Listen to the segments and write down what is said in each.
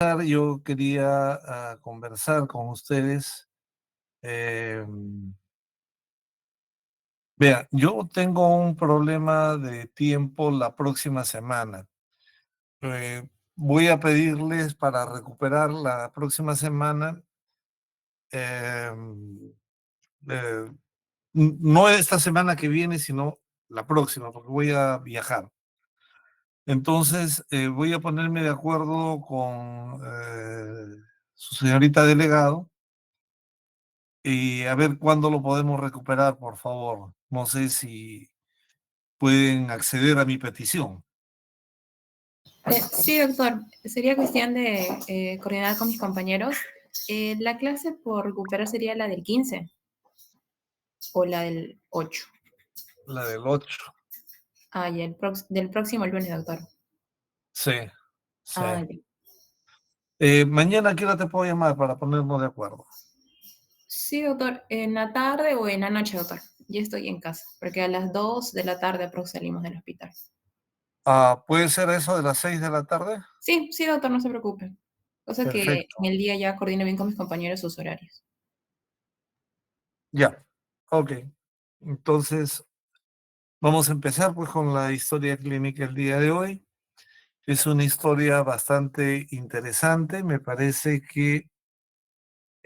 Yo quería conversar con ustedes. eh, yo tengo un problema de tiempo la próxima semana. Voy a pedirles para recuperar la próxima semana, eh, eh, no esta semana que viene, sino la próxima, porque voy a viajar. Entonces, voy a ponerme de acuerdo con su señorita delegado y a ver cuándo lo podemos recuperar, por favor. No sé si pueden acceder a mi petición. Sí, doctor. Sería cuestión de coordinar con mis compañeros. La clase por recuperar sería la del 15 o la del 8. La del 8. Ya, del próximo lunes, doctor. Sí, sí. Ya. Mañana, ¿a qué hora te puedo llamar para ponernos de acuerdo? Sí, doctor. En la tarde o en la noche, doctor. Ya estoy en casa, porque a las 2 de la tarde aprox salimos del hospital. ¿Puede ser eso de las 6 de la tarde? Sí, sí, doctor, no se preocupe. Cosa que en Perfecto. el día ya coordino bien con mis compañeros sus horarios. Ya. Ok. Entonces, vamos a empezar pues con la historia clínica el día de hoy. Es una historia bastante interesante. Me parece que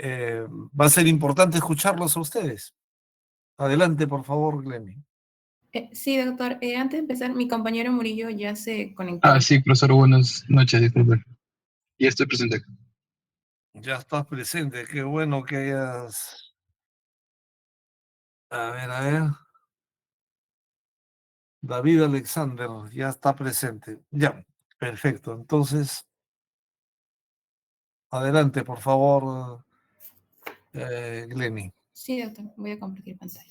va a ser importante escucharlos a ustedes. Adelante, por favor, Glenny. Sí, doctor. Antes de empezar, mi compañero Murillo ya se conectó. Sí, profesor, buenas noches, disculpe. Ya estoy presente acá. Ya estás presente, qué bueno que hayas... a ver. David Alexander ya está presente. Ya, perfecto. Entonces, adelante, por favor, Glenny. Sí, doctor. Voy a compartir pantalla.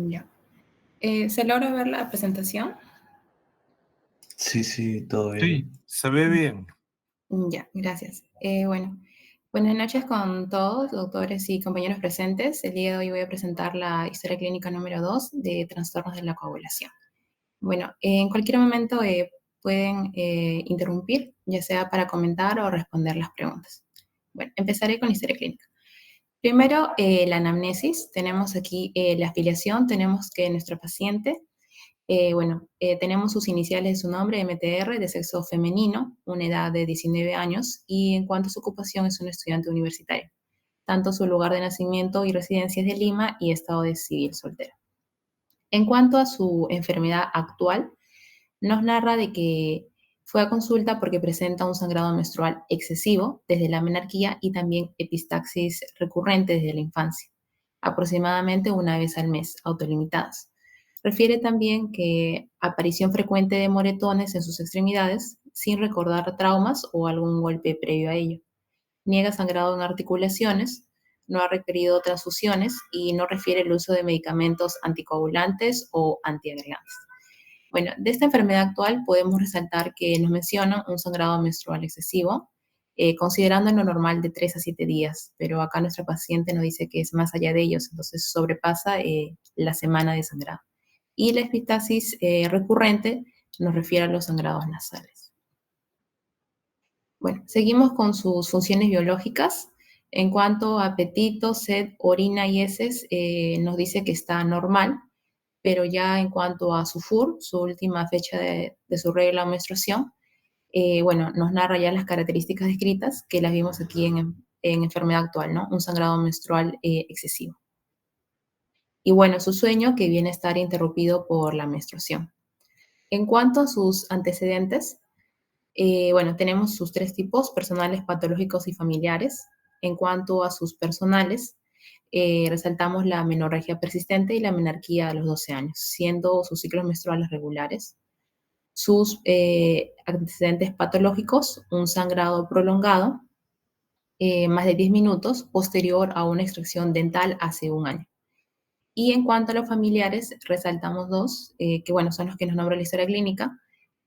Ya. ¿Se logra ver la presentación? Sí, todo Sí, bien. se ve bien. Ya, gracias. Bueno, buenas noches con todos, doctores y compañeros presentes. El día de hoy voy a presentar la historia clínica número 2 de trastornos de la coagulación. Bueno, en cualquier momento pueden interrumpir, ya sea para comentar o responder las preguntas. Bueno, empezaré con la historia clínica. Primero, la anamnesis. Tenemos aquí la afiliación. Tenemos que nuestro paciente tenemos sus iniciales de su nombre, MTR, de sexo femenino, una edad de 19 años, y en cuanto a su ocupación es un estudiante universitario. Tanto su lugar de nacimiento y residencia es de Lima y estado de civil soltero. En cuanto a su enfermedad actual, nos narra de que fue a consulta porque presenta un sangrado menstrual excesivo desde la menarquía y también epistaxis recurrente desde la infancia, aproximadamente una vez al mes, autolimitadas. Refiere también que aparición frecuente de moretones en sus extremidades sin recordar traumas o algún golpe previo a ello. Niega sangrado en articulaciones, no ha requerido transfusiones y no refiere el uso de medicamentos anticoagulantes o antiagregantes. Bueno, de esta enfermedad actual podemos resaltar que nos mencionan un sangrado menstrual excesivo, considerando lo normal de 3 a 7 días, pero acá nuestra paciente nos dice que es más allá de ellos, entonces sobrepasa la semana de sangrado. Y la epistaxis recurrente nos refiere a los sangrados nasales. Bueno, seguimos con sus funciones biológicas. En cuanto a apetito, sed, orina y heces, nos dice que está normal, pero ya en cuanto a su FUR, su última fecha de su regla o menstruación, nos narra ya las características descritas que las vimos aquí en enfermedad actual, ¿no? Un sangrado menstrual excesivo. Y bueno, su sueño que viene a estar interrumpido por la menstruación. En cuanto a sus antecedentes, tenemos sus 3 tipos, personales, patológicos y familiares. En cuanto a sus personales, resaltamos la menorragia persistente y la menarquía a los 12 años, siendo sus ciclos menstruales regulares. Sus antecedentes patológicos, un sangrado prolongado, más de 10 minutos posterior a una extracción dental hace un año. Y en cuanto a los familiares, resaltamos dos, que bueno, son los que nos nombra la historia clínica,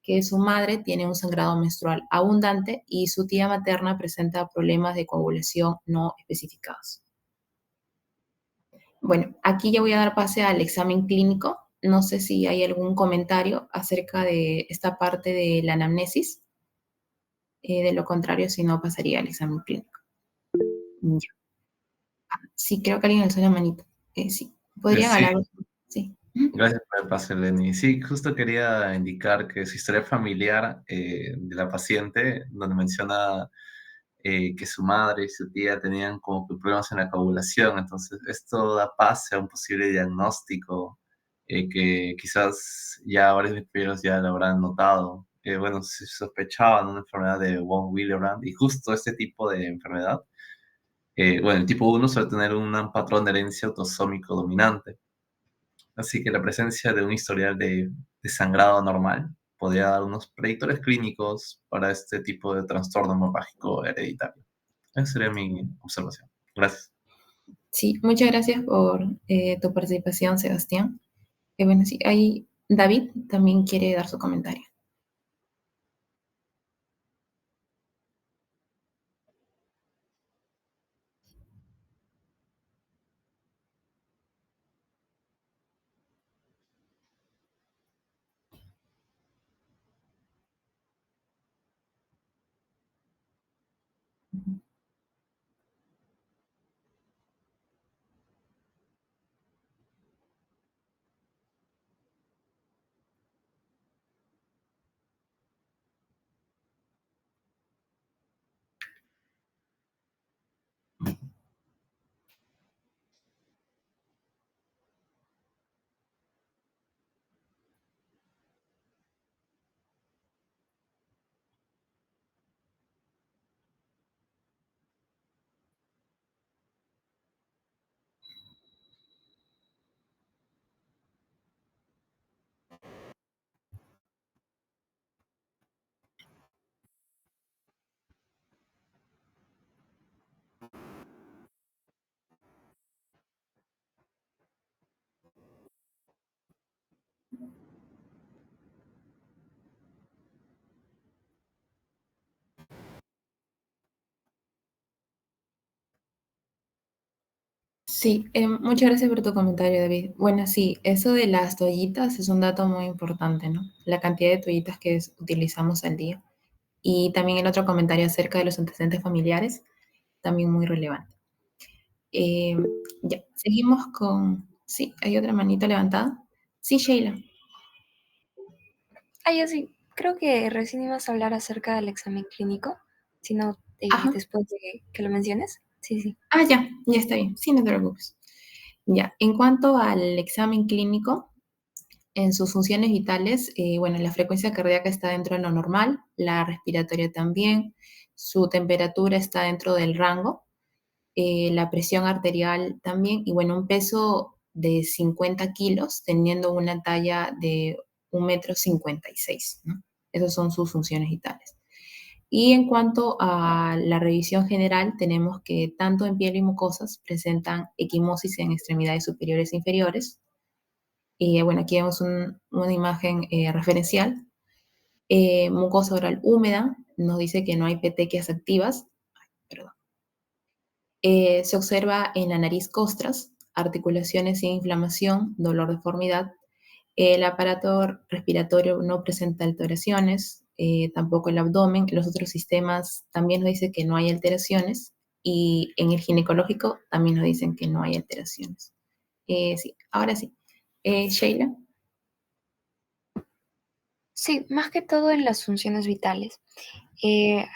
que su madre tiene un sangrado menstrual abundante y su tía materna presenta problemas de coagulación no especificados. Bueno, aquí ya voy a dar pase al examen clínico. No sé si hay algún comentario acerca de esta parte de la anamnesis. De lo contrario, si no, pasaría al examen clínico. Ya. Sí, creo que alguien alzó la manita. Sí. ¿Podrían Sí, hablar? Sí. Ujú. gracias por el pase, Lenny. Sí, justo quería indicar que su historia familiar de la paciente, donde menciona que su madre y su tía tenían como que problemas en la coagulación, entonces esto da pase a un posible diagnóstico que quizás ya varios de mis compañeros ya lo habrán notado. Bueno, se sospechaban una enfermedad de von Willebrand y justo este tipo de enfermedad, bueno, el tipo 1 suele tener un patrón de herencia autosómico dominante. Así que la presencia de un historial de sangrado normal podría dar unos predictores clínicos para este tipo de trastorno hemorrágico hereditario. Esa sería mi observación. Gracias. Sí, muchas gracias por tu participación, Sebastián. Bueno, sí, ahí David también quiere dar su comentario. Sí, muchas gracias por tu comentario, David. Bueno, sí, eso de las toallitas es un dato muy importante, ¿no? La cantidad de toallitas que utilizamos al día. Y también el otro comentario acerca de los antecedentes familiares, también muy relevante. Eh, ya, seguimos con... Sí, hay otra manita levantada. Sí, Sheila. Yo sí, creo que recién ibas a hablar acerca del examen clínico, si no, Ajá. después de que lo menciones. Sí, sí. Ah, ya está bien. Sí, no te preocupes. Ya, en cuanto al examen clínico, en sus funciones vitales, bueno, la frecuencia cardíaca está dentro de lo normal, la respiratoria también, su temperatura está dentro del rango, la presión arterial también, y bueno, un peso de 50 kilos, teniendo una talla de 1,56 m, ¿no? Esas son sus funciones vitales. Y en cuanto a la revisión general, tenemos que tanto en piel y mucosas presentan equimosis en extremidades superiores e inferiores. Y bueno, aquí vemos una imagen referencial. Mucosa oral húmeda nos dice que no hay petequias activas. Perdón. Se observa en la nariz costras, articulaciones sin inflamación, dolor, deformidad. El aparato respiratorio no presenta alteraciones, tampoco el abdomen. Los otros sistemas también nos dicen que no hay alteraciones y en el ginecológico también nos dicen que no hay alteraciones. Sí, ahora sí. Sheila. Sí, más que todo en las funciones vitales.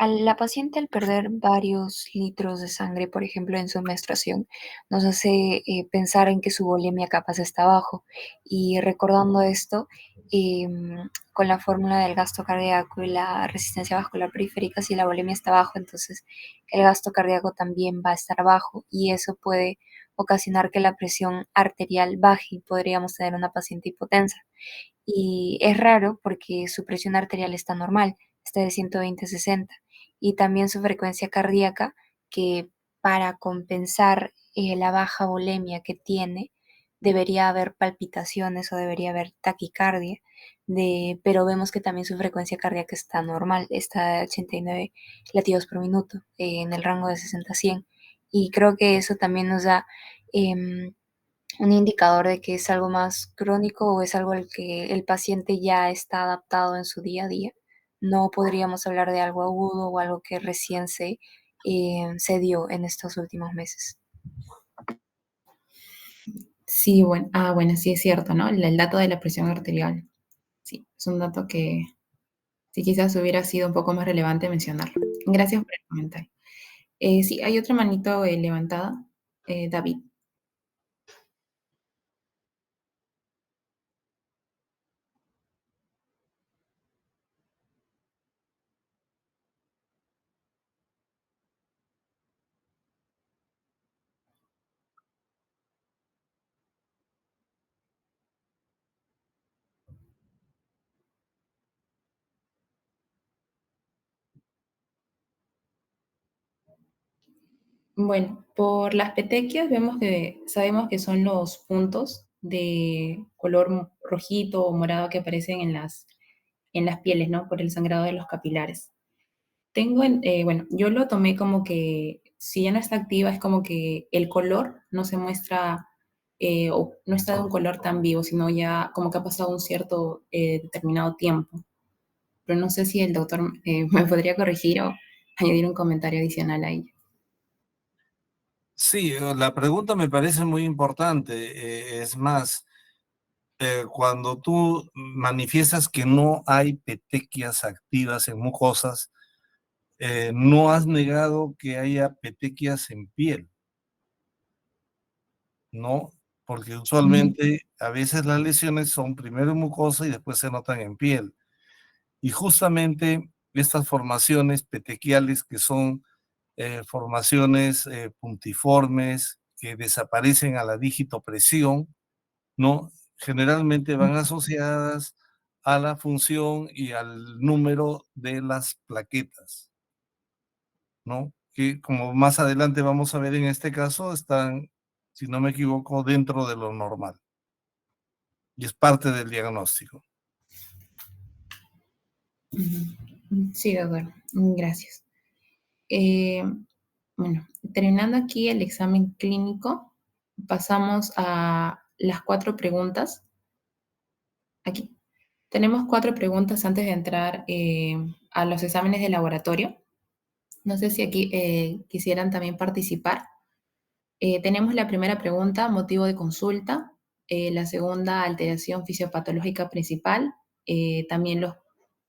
A la paciente al perder varios litros de sangre, por ejemplo, en su menstruación, nos hace pensar en que su volemia capaz está bajo. Y recordando esto, con la fórmula del gasto cardíaco y la resistencia vascular periférica, si la volemia está bajo, entonces el gasto cardíaco también va a estar bajo y eso puede ocasionar que la presión arterial baje y podríamos tener una paciente hipotensa. Y es raro porque su presión arterial está normal, está de 120/60 y también su frecuencia cardíaca que para compensar la baja volemia que tiene, debería haber palpitaciones o debería haber taquicardia, pero vemos que también su frecuencia cardíaca está normal, está a 89 latidos por minuto, en el rango de 60 a 100. Y creo que eso también nos da un indicador de que es algo más crónico o es algo al que el paciente ya está adaptado en su día a día. No podríamos hablar de algo agudo o algo que recién se dio en estos últimos meses. Sí, bueno, bueno, sí es cierto, ¿no? El dato de la presión arterial. Sí, es un dato que sí quizás hubiera sido un poco más relevante mencionarlo. Gracias por el comentario. Sí, hay otra manito levantada. David. Bueno, por las petequias sabemos que son los puntos de color rojito o morado que aparecen en las pieles, ¿no? Por el sangrado de los capilares. Bueno, yo lo tomé como que si ya no está activa es como que el color no se muestra o no está de un color tan vivo, sino ya como que ha pasado un cierto determinado tiempo. Pero no sé si el doctor me podría corregir o añadir un comentario adicional a ello. Sí, la pregunta me parece muy importante. Es más, cuando tú manifiestas que no hay petequias activas en mucosas, no has negado que haya petequias en piel, ¿no? Porque usualmente a veces las lesiones son primero en mucosa y después se notan en piel. Y justamente estas formaciones petequiales que son formaciones puntiformes que desaparecen a la digitopresión, ¿no? Generalmente van asociadas a la función y al número de las plaquetas, ¿no? Que como más adelante vamos a ver en este caso, están, si no me equivoco, dentro de lo normal. Y es parte del diagnóstico. Sí, doctor. Gracias. Bueno, terminando aquí el examen clínico, pasamos a las 4 preguntas. Aquí. Tenemos 4 preguntas antes de entrar a los exámenes de laboratorio. No sé si aquí quisieran también participar. Tenemos la primera pregunta, motivo de consulta. La segunda, alteración fisiopatológica principal. También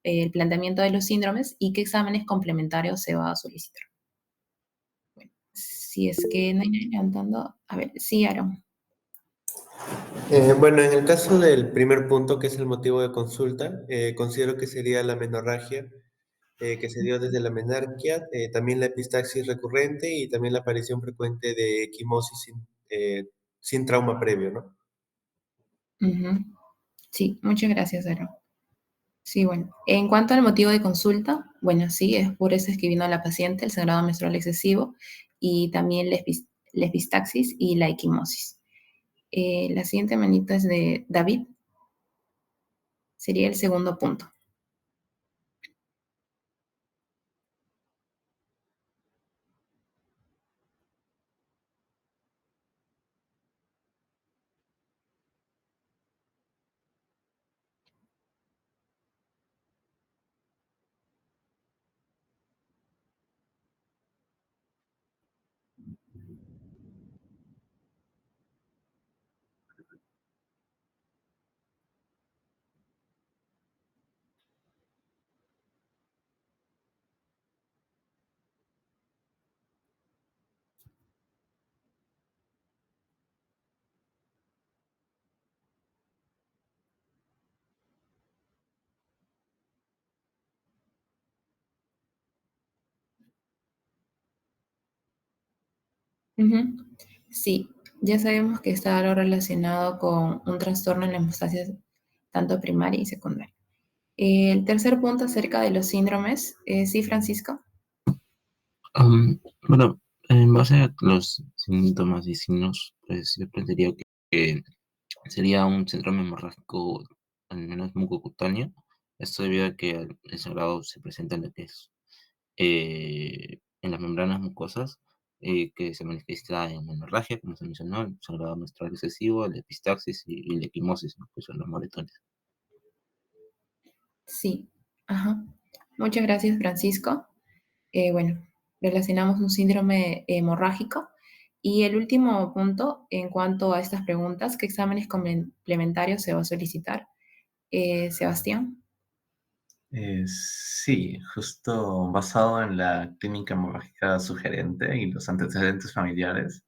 el planteamiento de los síndromes y qué exámenes complementarios se va a solicitar. Bueno, si es que no hay nadie levantando. A ver, sí, Aaron. Bueno, en el caso del primer punto, que es el motivo de consulta, considero que sería la menorragia que se dio desde la menarquia, también la epistaxis recurrente y también la aparición frecuente de equimosis sin trauma previo, ¿no? Ujú. Sí, muchas gracias, Aaron. Sí, bueno. En cuanto al motivo de consulta, bueno, sí, es por eso es que vino la paciente, el sangrado menstrual excesivo y también la epistaxis y la equimosis. La siguiente manita es de David, sería el segundo punto. Ujú. Sí, ya sabemos que está algo relacionado con un trastorno en la hemostasia tanto primaria y secundaria. El tercer punto acerca de los síndromes, sí, Francisco. Bueno, En base a los síntomas y signos, pues yo pensaría que sería un síndrome hemorrágico, al menos mucocutáneo. Esto debido a que el sangrado se presenta en lo que es en las membranas mucosas, que se manifiesta en hemorragia, como se mencionó, el sangrado menstrual excesivo, la epistaxis y la equimosis, ¿no? Que son los moretones. Sí, ajá. Muchas gracias, Francisco. Bueno, relacionamos un síndrome hemorrágico. Y el último punto, en cuanto a estas preguntas, ¿qué exámenes complementarios se va a solicitar? Sebastián. Sí, justo basado en la clínica hemorrágica sugerente y los antecedentes familiares.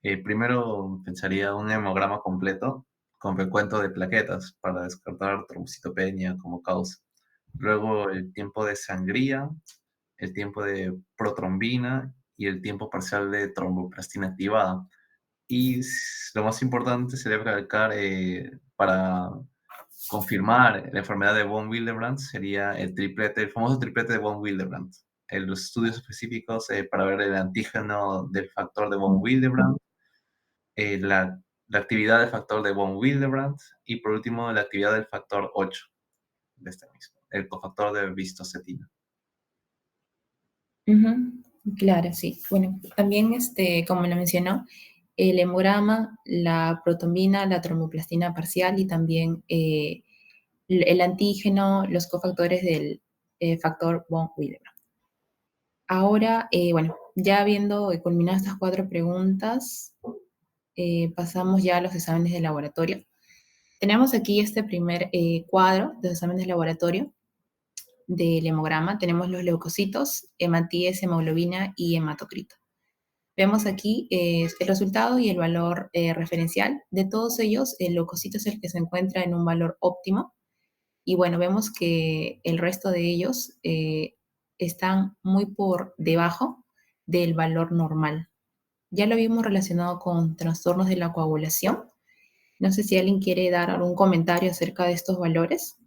Primero pensaría un hemograma completo con recuento de plaquetas para descartar trombocitopenia como causa. Luego el tiempo de sangría, el tiempo de protrombina y el tiempo parcial de tromboplastina activada. Y lo más importante sería recalcar para confirmar la enfermedad de von Willebrand sería el triplete, el famoso triplete de von Willebrand. Los estudios específicos para ver el antígeno del factor de von Willebrand, la actividad del factor de von Willebrand y por último la actividad del factor 8 de este mismo, el cofactor de vistocetina. Ujú, claro, sí. Bueno, también, como lo mencionó, el hemograma, la protombina, la tromboplastina parcial y también el antígeno, los cofactores del factor von Willebrand. Ahora, bueno, ya habiendo culminado estas 4 preguntas, pasamos ya a los exámenes de laboratorio. Tenemos aquí este primer cuadro de los exámenes de laboratorio del hemograma. Tenemos los leucocitos, hematíes, hemoglobina y hematocrito. Vemos aquí el resultado y el valor referencial. De todos ellos, el leucocito es el que se encuentra en un valor óptimo. Y bueno, vemos que el resto de ellos están muy por debajo del valor normal. Ya lo vimos relacionado con trastornos de la coagulación. No sé si alguien quiere dar algún comentario acerca de estos valores.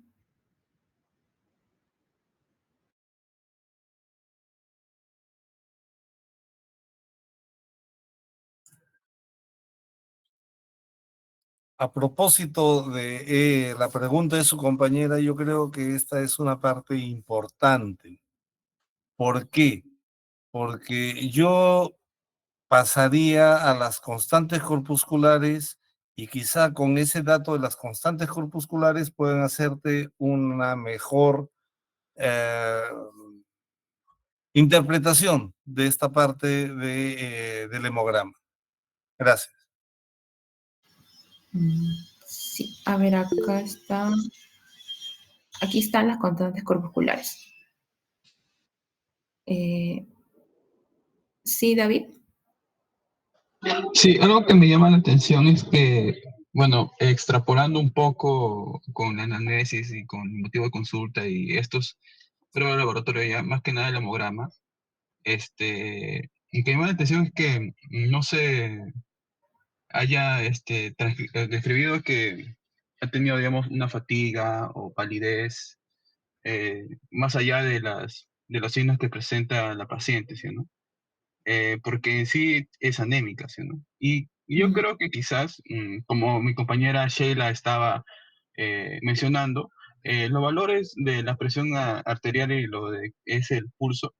A propósito de la pregunta de su compañera, yo creo que esta es una parte importante. ¿Por qué? Porque yo pasaría a las constantes corpusculares y quizá con ese dato de las constantes corpusculares pueden hacerte una mejor eh, interpretación de esta parte del hemograma. Gracias. Sí, a ver, acá están. Aquí están las constantes corpusculares. Sí, David. Sí, algo que me llama la atención es que, bueno, extrapolando un poco con la anamnesis y con el motivo de consulta y estos pruebas de laboratorio, ya más que nada el hemograma, y que me llama la atención es que no se haya describido que ha tenido, digamos, una fatiga o palidez, más allá de los signos que presenta la paciente, ¿sí, no? Porque en sí es anémica, ¿sí, no? Y yo creo que quizás, como mi compañera Sheila estaba mencionando, los valores de la presión arterial y lo de es el pulso,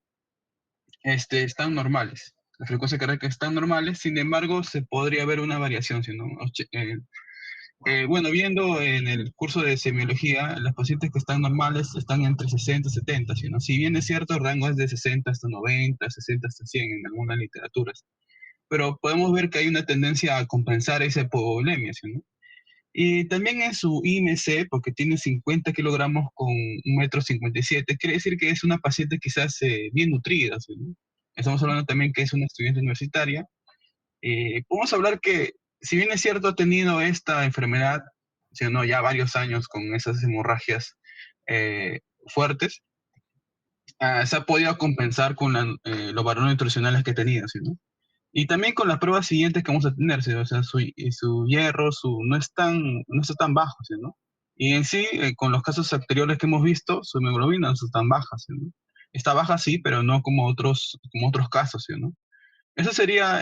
están normales. La frecuencia cardíaca están normales, sin embargo, se podría ver una variación, ¿sí, no? Bueno, viendo en el curso de semiología, las pacientes que están normales están entre 60 y 70, ¿sí, no? Si bien es cierto, el rango es de 60 hasta 90, 60 hasta 100 en algunas literaturas, pero podemos ver que hay una tendencia a compensar esa hipovolemia, ¿sí, no? Y también en su IMC, porque tiene 50 kilogramos con 1,57 m, quiere decir que es una paciente quizás bien nutrida, ¿sí, no? Estamos hablando también que es una estudiante universitaria. Podemos hablar que, si bien es cierto, ha tenido esta enfermedad, ¿sí, no? Ya varios años con esas hemorragias fuertes, se ha podido compensar con los varones nutricionales que tenía, ¿sí, no? Y también con las pruebas siguientes que vamos a tener, ¿sí? O sea, su hierro no está tan bajo, ¿sí, no? Y en sí, con los casos anteriores que hemos visto, su hemoglobina no está tan baja, ¿sí, no? Está baja, sí, pero no como otros casos, ¿sí, no? Esa sería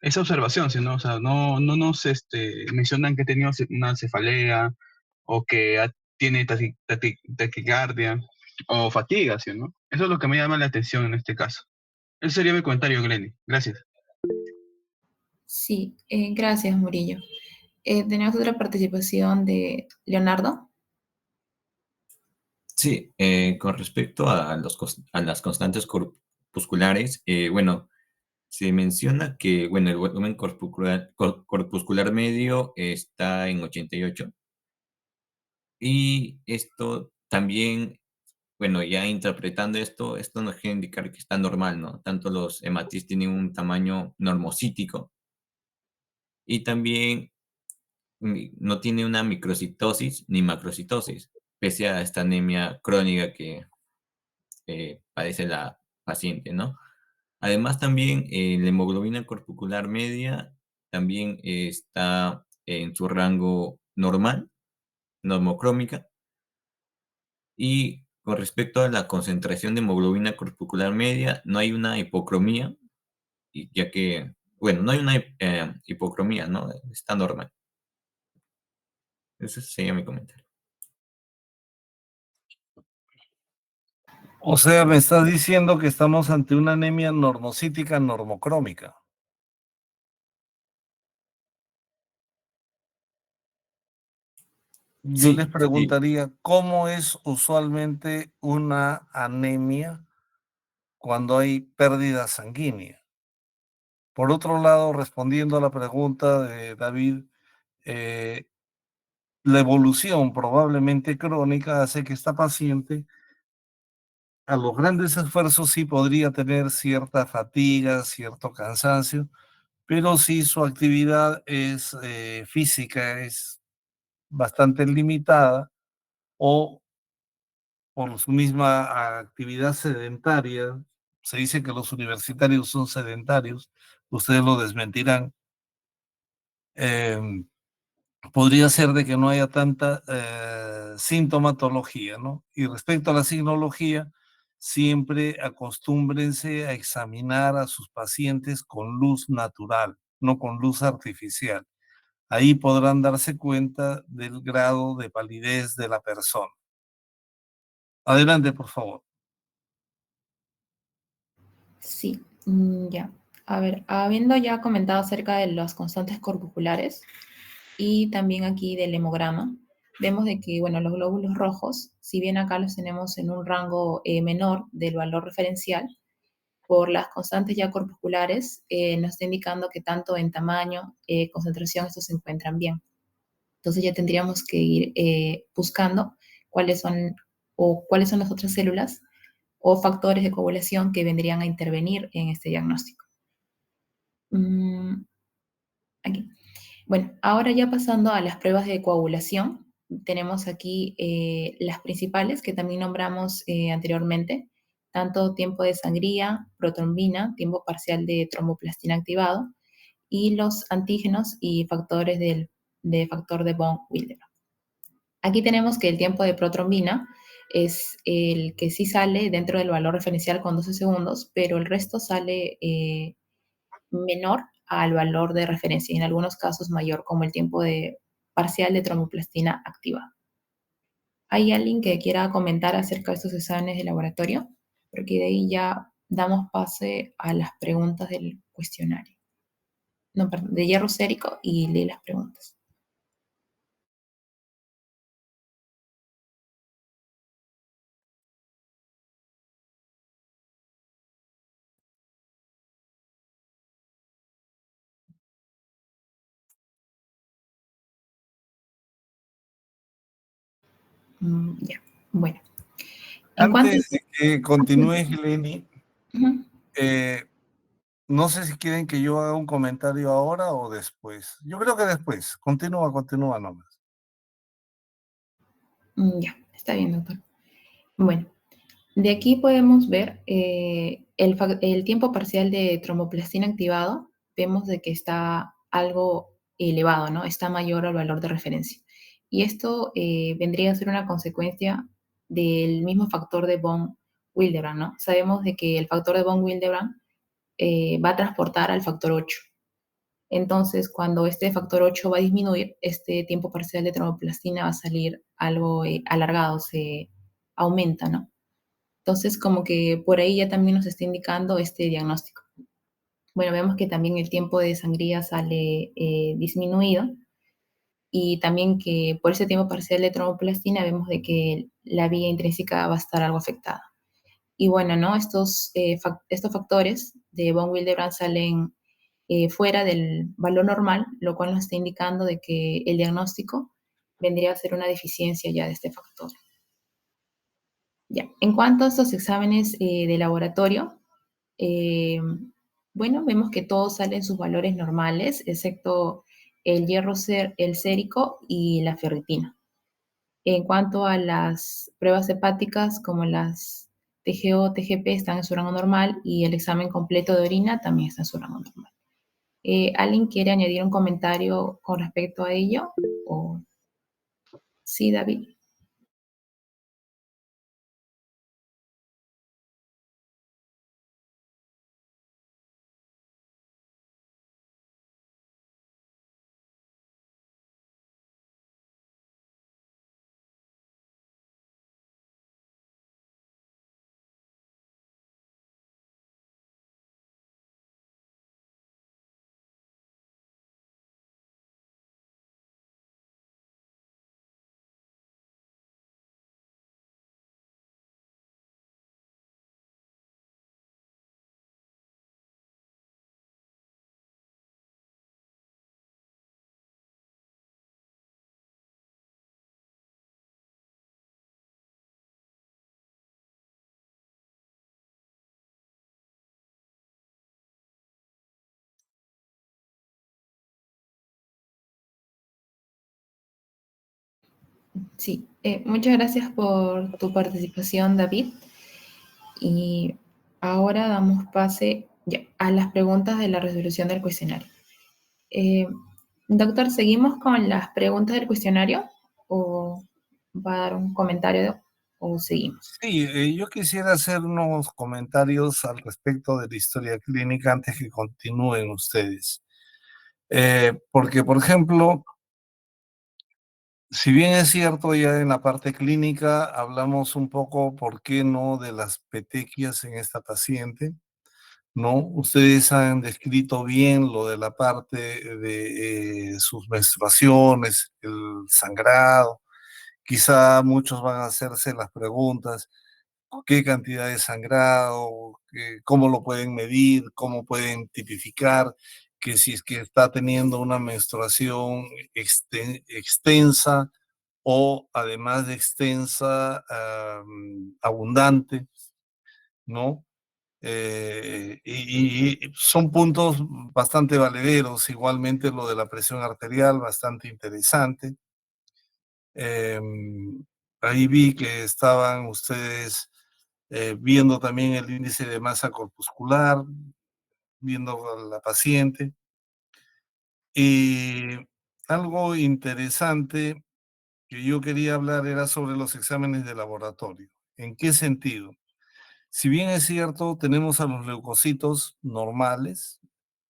esa observación, ¿sí, no? O sea, no nos mencionan que ha tenido una cefalea o que tiene taquicardia o fatiga, ¿sí, no? Eso es lo que me llama la atención en este caso. Ese sería mi comentario, Glenny. Gracias. Sí, gracias, Murillo. Tenemos otra participación de Leonardo. Sí, con respecto a a las constantes corpusculares, bueno, se menciona que, bueno, el volumen corpuscular medio está en 88 y esto también, bueno, ya interpretando esto nos quiere indicar que está normal, ¿no? Tanto los hematis tienen un tamaño normocítico y también no tiene una microcitosis ni macrocitosis, pese a esta anemia crónica que padece la paciente, ¿no? Además, también la hemoglobina corpuscular media también está en su rango normal, normocrómica, y con respecto a la concentración de hemoglobina corpuscular media, no hay una hipocromía, ya que, bueno, no hay una hipocromía, ¿no? Está normal. Ese sería mi comentario. O sea, me estás diciendo que estamos ante una anemia normocítica normocrómica. Yo les Sí, sí. preguntaría, ¿cómo es usualmente una anemia cuando hay pérdida sanguínea? Por otro lado, respondiendo a la pregunta de David, eh, la evolución probablemente crónica hace que esta paciente a los grandes esfuerzos sí podría tener cierta fatiga, cierto cansancio, pero si su actividad es física, es bastante limitada o por su misma actividad sedentaria, se dice que los universitarios son sedentarios, ustedes lo desmentirán, eh, podría ser de que no haya tanta sintomatología, ¿no? Y respecto a la signología, siempre acostúmbrense a examinar a sus pacientes con luz natural, no con luz artificial. Ahí podrán darse cuenta del grado de palidez de la persona. Adelante, por favor. Sí, ya. A ver, habiendo ya comentado acerca de las constantes corpusculares y también aquí del hemograma, vemos de que, bueno, los glóbulos rojos, si bien acá los tenemos en un rango menor del valor referencial, por las constantes ya corpusculares nos está indicando que tanto en tamaño, concentración, estos se encuentran bien. Entonces ya tendríamos que ir buscando cuáles son o cuáles son las otras células o factores de coagulación que vendrían a intervenir en este diagnóstico. Aquí. Bueno, ahora ya pasando a las pruebas de coagulación, tenemos aquí las principales que también nombramos anteriormente, tanto tiempo de sangría, protrombina, tiempo parcial de tromboplastina activado, y los antígenos y factores de factor de von Willebrand. Aquí tenemos que el tiempo de protrombina es el que sí sale dentro del valor referencial con 12 segundos, pero el resto sale menor al valor de referencia y en algunos casos mayor, como el tiempo de parcial de tromboplastina activa. ¿Hay alguien que quiera comentar acerca de estos exámenes de laboratorio? Porque de ahí ya damos pase a las preguntas del cuestionario. No, perdón, de hierro sérico y lee las preguntas. Ya, bueno. En cuanto Antes de que continúes, Lenny, Ujú. no sé si quieren que yo haga un comentario ahora o después. Yo creo que después. Continúa nomás. Ya, está bien, doctor. Bueno, de aquí podemos ver el tiempo parcial de tromboplastina activado. Vemos de que está algo elevado, ¿no? Está mayor al valor de referencia. Y esto vendría a ser una consecuencia del mismo factor de von Willebrand, ¿no? Sabemos de que el factor de von Willebrand va a transportar al factor 8. Entonces, cuando este factor 8 va a disminuir, este tiempo parcial de tromboplastina va a salir algo alargado, se aumenta, ¿no? Entonces, como que por ahí ya también nos está indicando este diagnóstico. Bueno, vemos que también el tiempo de sangría sale disminuido y también que por ese tiempo parcial de tromboplastina vemos de que la vía intrínseca va a estar algo afectada. Y bueno, ¿no? Estos factores de von Willebrand salen fuera del valor normal, lo cual nos está indicando de que el diagnóstico vendría a ser una deficiencia ya de este factor. Ya. En cuanto a estos exámenes de laboratorio, bueno, vemos que todos salen sus valores normales, excepto el hierro el sérico y la ferritina. En cuanto a las pruebas hepáticas, como las TGO, TGP, están en su rango normal y el examen completo de orina también está en su rango normal. ¿Alguien quiere añadir un comentario con respecto a ello? ¿O... Sí, David. Sí, muchas gracias por tu participación, David. Y ahora damos pase ya, a las preguntas de la resolución del cuestionario. Doctor, ¿seguimos con las preguntas del cuestionario o va a dar un comentario o seguimos? Sí, yo quisiera hacer unos comentarios al respecto de la historia clínica antes que continúen ustedes. Porque, por ejemplo, si bien es cierto, ya en la parte clínica hablamos un poco, ¿por qué no?, de las petequias en esta paciente, ¿no? Ustedes han descrito bien lo de la parte de sus menstruaciones, el sangrado. Quizá muchos van a hacerse las preguntas: ¿qué cantidad de sangrado? ¿Cómo lo pueden medir? ¿Cómo pueden tipificar que si es que está teniendo una menstruación extensa o además de extensa, abundante, ¿no? Y son puntos bastante valederos, igualmente lo de la presión arterial, bastante interesante. Ahí vi que estaban ustedes viendo también el índice de masa corpuscular, viendo a la paciente. Y algo interesante que yo quería hablar era sobre los exámenes de laboratorio. ¿En qué sentido? Si bien es cierto, tenemos a los leucocitos normales,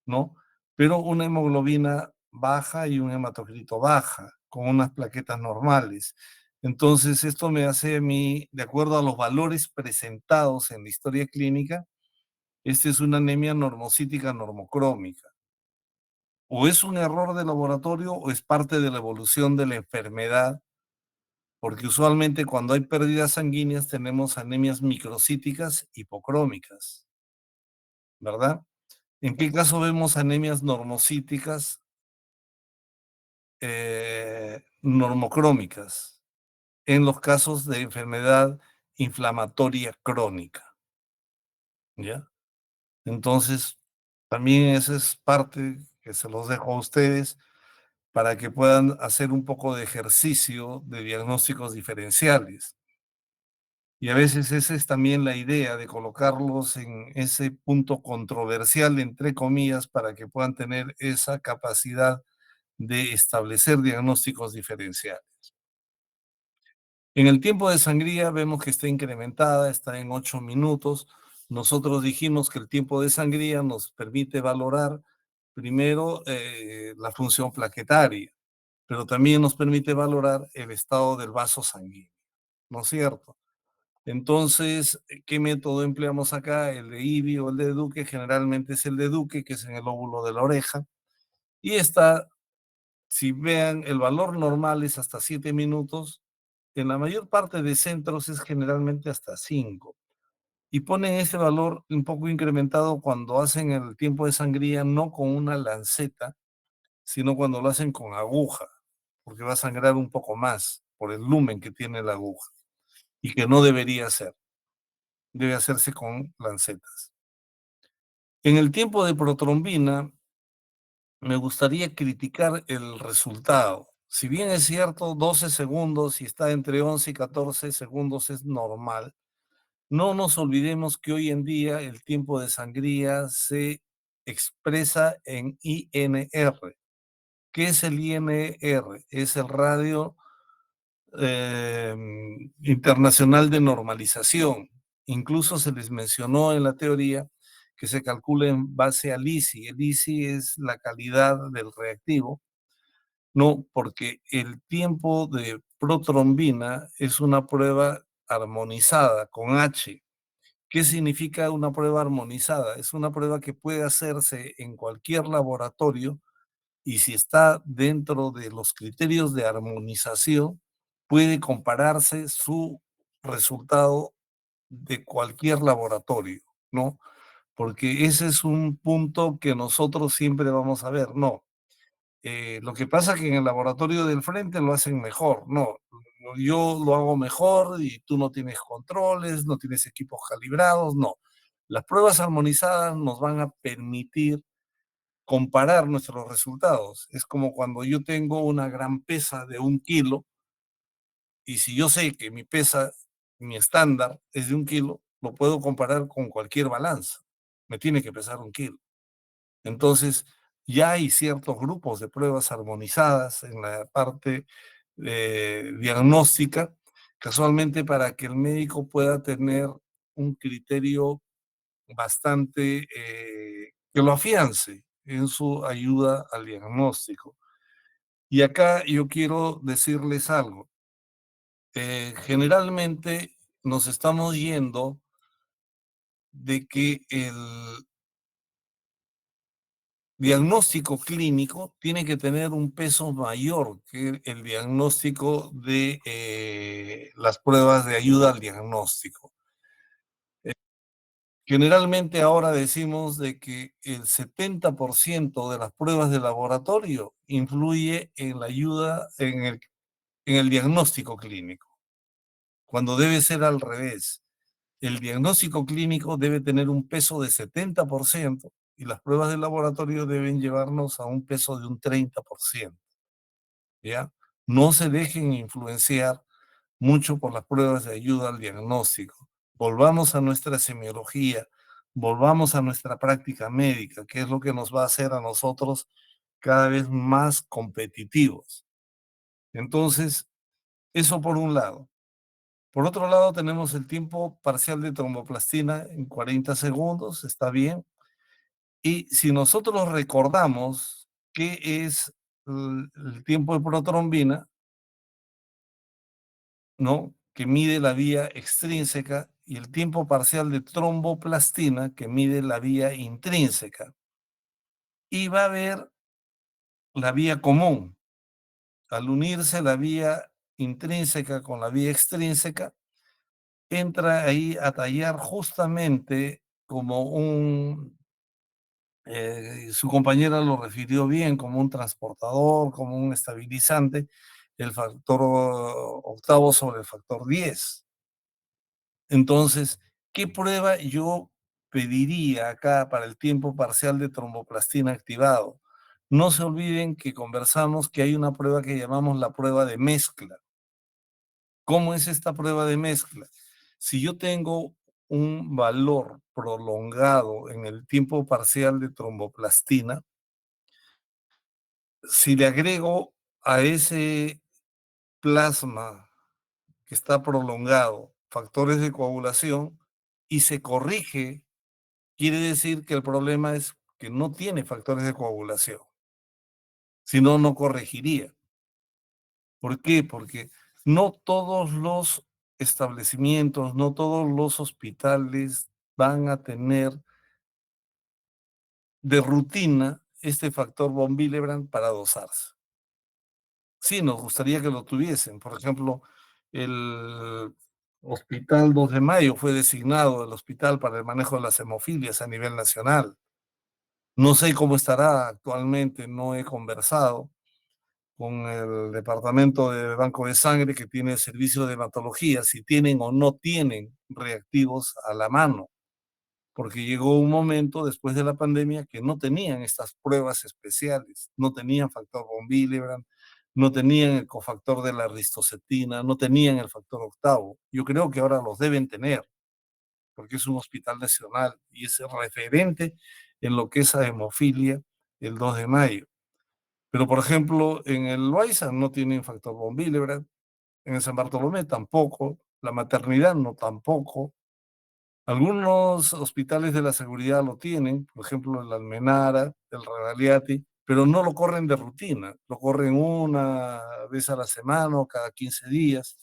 ¿no? Pero una hemoglobina baja y un hematocrito baja, con unas plaquetas normales. Entonces, esto me hace a mí, de acuerdo a los valores presentados en la historia clínica, esta es una anemia normocítica normocrómica. O es un error de laboratorio o es parte de la evolución de la enfermedad, porque usualmente cuando hay pérdidas sanguíneas tenemos anemias microcíticas hipocrómicas, ¿verdad? ¿En qué caso vemos anemias normocíticas normocrómicas? En los casos de enfermedad inflamatoria crónica, ¿ya? Entonces, también esa es parte que se los dejo a ustedes para que puedan hacer un poco de ejercicio de diagnósticos diferenciales. Y a veces esa es también la idea de colocarlos en ese punto controversial, entre comillas, para que puedan tener esa capacidad de establecer diagnósticos diferenciales. En el tiempo de sangría vemos que está incrementada, está en 8 minutos. nosotros dijimos que el tiempo de sangría nos permite valorar primero la función plaquetaria, pero también nos permite valorar el estado del vaso sanguíneo, ¿no es cierto? Entonces, ¿qué método empleamos acá? ¿El de IBI o el de Duque? Generalmente es el de Duque, que es en el lóbulo de la oreja. Y está, si vean, el valor normal es hasta 7 minutos. En la mayor parte de centros es generalmente hasta 5. Y ponen ese valor un poco incrementado cuando hacen el tiempo de sangría, no con una lanceta, sino cuando lo hacen con aguja, porque va a sangrar un poco más por el lumen que tiene la aguja y que no debería ser. Debe hacerse con lancetas. En el tiempo de protrombina, me gustaría criticar el resultado. Si bien es cierto, 12 segundos y está entre 11 y 14 segundos es normal, no nos olvidemos que hoy en día el tiempo de sangría se expresa en INR. ¿Qué es el INR? Es el radio internacional de normalización. Incluso se les mencionó en la teoría que se calcula en base al ISI. El ISI es la calidad del reactivo, no, porque el tiempo de protrombina es una prueba armonizada con H. ¿Qué significa una prueba armonizada? Es una prueba que puede hacerse en cualquier laboratorio y si está dentro de los criterios de armonización, puede compararse su resultado de cualquier laboratorio, ¿no? Porque ese es un punto que nosotros siempre vamos a ver, no. Lo que pasa es que en el laboratorio del frente lo hacen mejor, no. Yo lo hago mejor y tú no tienes controles, no tienes equipos calibrados, no. Las pruebas armonizadas nos van a permitir comparar nuestros resultados. Es como cuando yo tengo una gran pesa de 1 kilo y si yo sé que mi pesa, mi estándar es de 1 kilo, lo puedo comparar con cualquier balanza. Me tiene que pesar 1 kilo. Entonces, ya hay ciertos grupos de pruebas armonizadas en la parte diagnóstica, casualmente para que el médico pueda tener un criterio bastante que lo afiance en su ayuda al diagnóstico. Y acá yo quiero decirles algo. Generalmente nos estamos yendo de que el diagnóstico clínico tiene que tener un peso mayor que el diagnóstico de las pruebas de ayuda al diagnóstico. Generalmente ahora decimos de que el 70% de las pruebas de laboratorio influye en la ayuda, en el diagnóstico clínico, cuando debe ser al revés. El diagnóstico clínico debe tener un peso de 70% y las pruebas de laboratorio deben llevarnos a un peso de un 30%. ¿Ya? No se dejen influenciar mucho por las pruebas de ayuda al diagnóstico. Volvamos a nuestra semiología, volvamos a nuestra práctica médica, que es lo que nos va a hacer a nosotros cada vez más competitivos. Entonces, eso por un lado. Por otro lado, tenemos el tiempo parcial de tromboplastina en 40 segundos, está bien. Y si nosotros recordamos qué es el tiempo de protrombina, ¿no? Que mide la vía extrínseca, y el tiempo parcial de tromboplastina, que mide la vía intrínseca. Y va a haber la vía común. Al unirse la vía intrínseca con la vía extrínseca, entra ahí a tallar justamente como su compañera lo refirió bien, como un transportador, como un estabilizante, el factor octavo sobre el factor 10. Entonces, ¿qué prueba yo pediría acá para el tiempo parcial de tromboplastina activado? No se olviden que conversamos que hay una prueba que llamamos la prueba de mezcla. ¿Cómo es esta prueba de mezcla? Si yo tengo un valor prolongado en el tiempo parcial de tromboplastina, si le agrego a ese plasma que está prolongado factores de coagulación, y se corrige, quiere decir que el problema es que no tiene factores de coagulación. Si no, no corregiría. ¿Por qué? Porque no todos los establecimientos, no todos los hospitales van a tener de rutina este factor von Willebrand para dosarse. Sí, nos gustaría que lo tuviesen. Por ejemplo, el Hospital 2 de Mayo fue designado el hospital para el manejo de las hemofilias a nivel nacional. No sé cómo estará actualmente, no he conversado con el departamento de banco de sangre que tiene servicio de hematología, si tienen o no tienen reactivos a la mano, porque llegó un momento después de la pandemia que no tenían estas pruebas especiales, no tenían factor von Willebrand, no tenían el cofactor de la ristocetina, no tenían el factor octavo. Yo creo que ahora los deben tener, porque es un hospital nacional y es referente en lo que es a hemofilia el 2 de mayo. Pero, por ejemplo, en el Loaiza no tienen factor von Willebrand, en el San Bartolomé tampoco, la maternidad no tampoco. Algunos hospitales de la seguridad lo tienen, por ejemplo, el Almenara, el Regagliati, pero no lo corren de rutina, lo corren una vez a la semana o cada 15 días,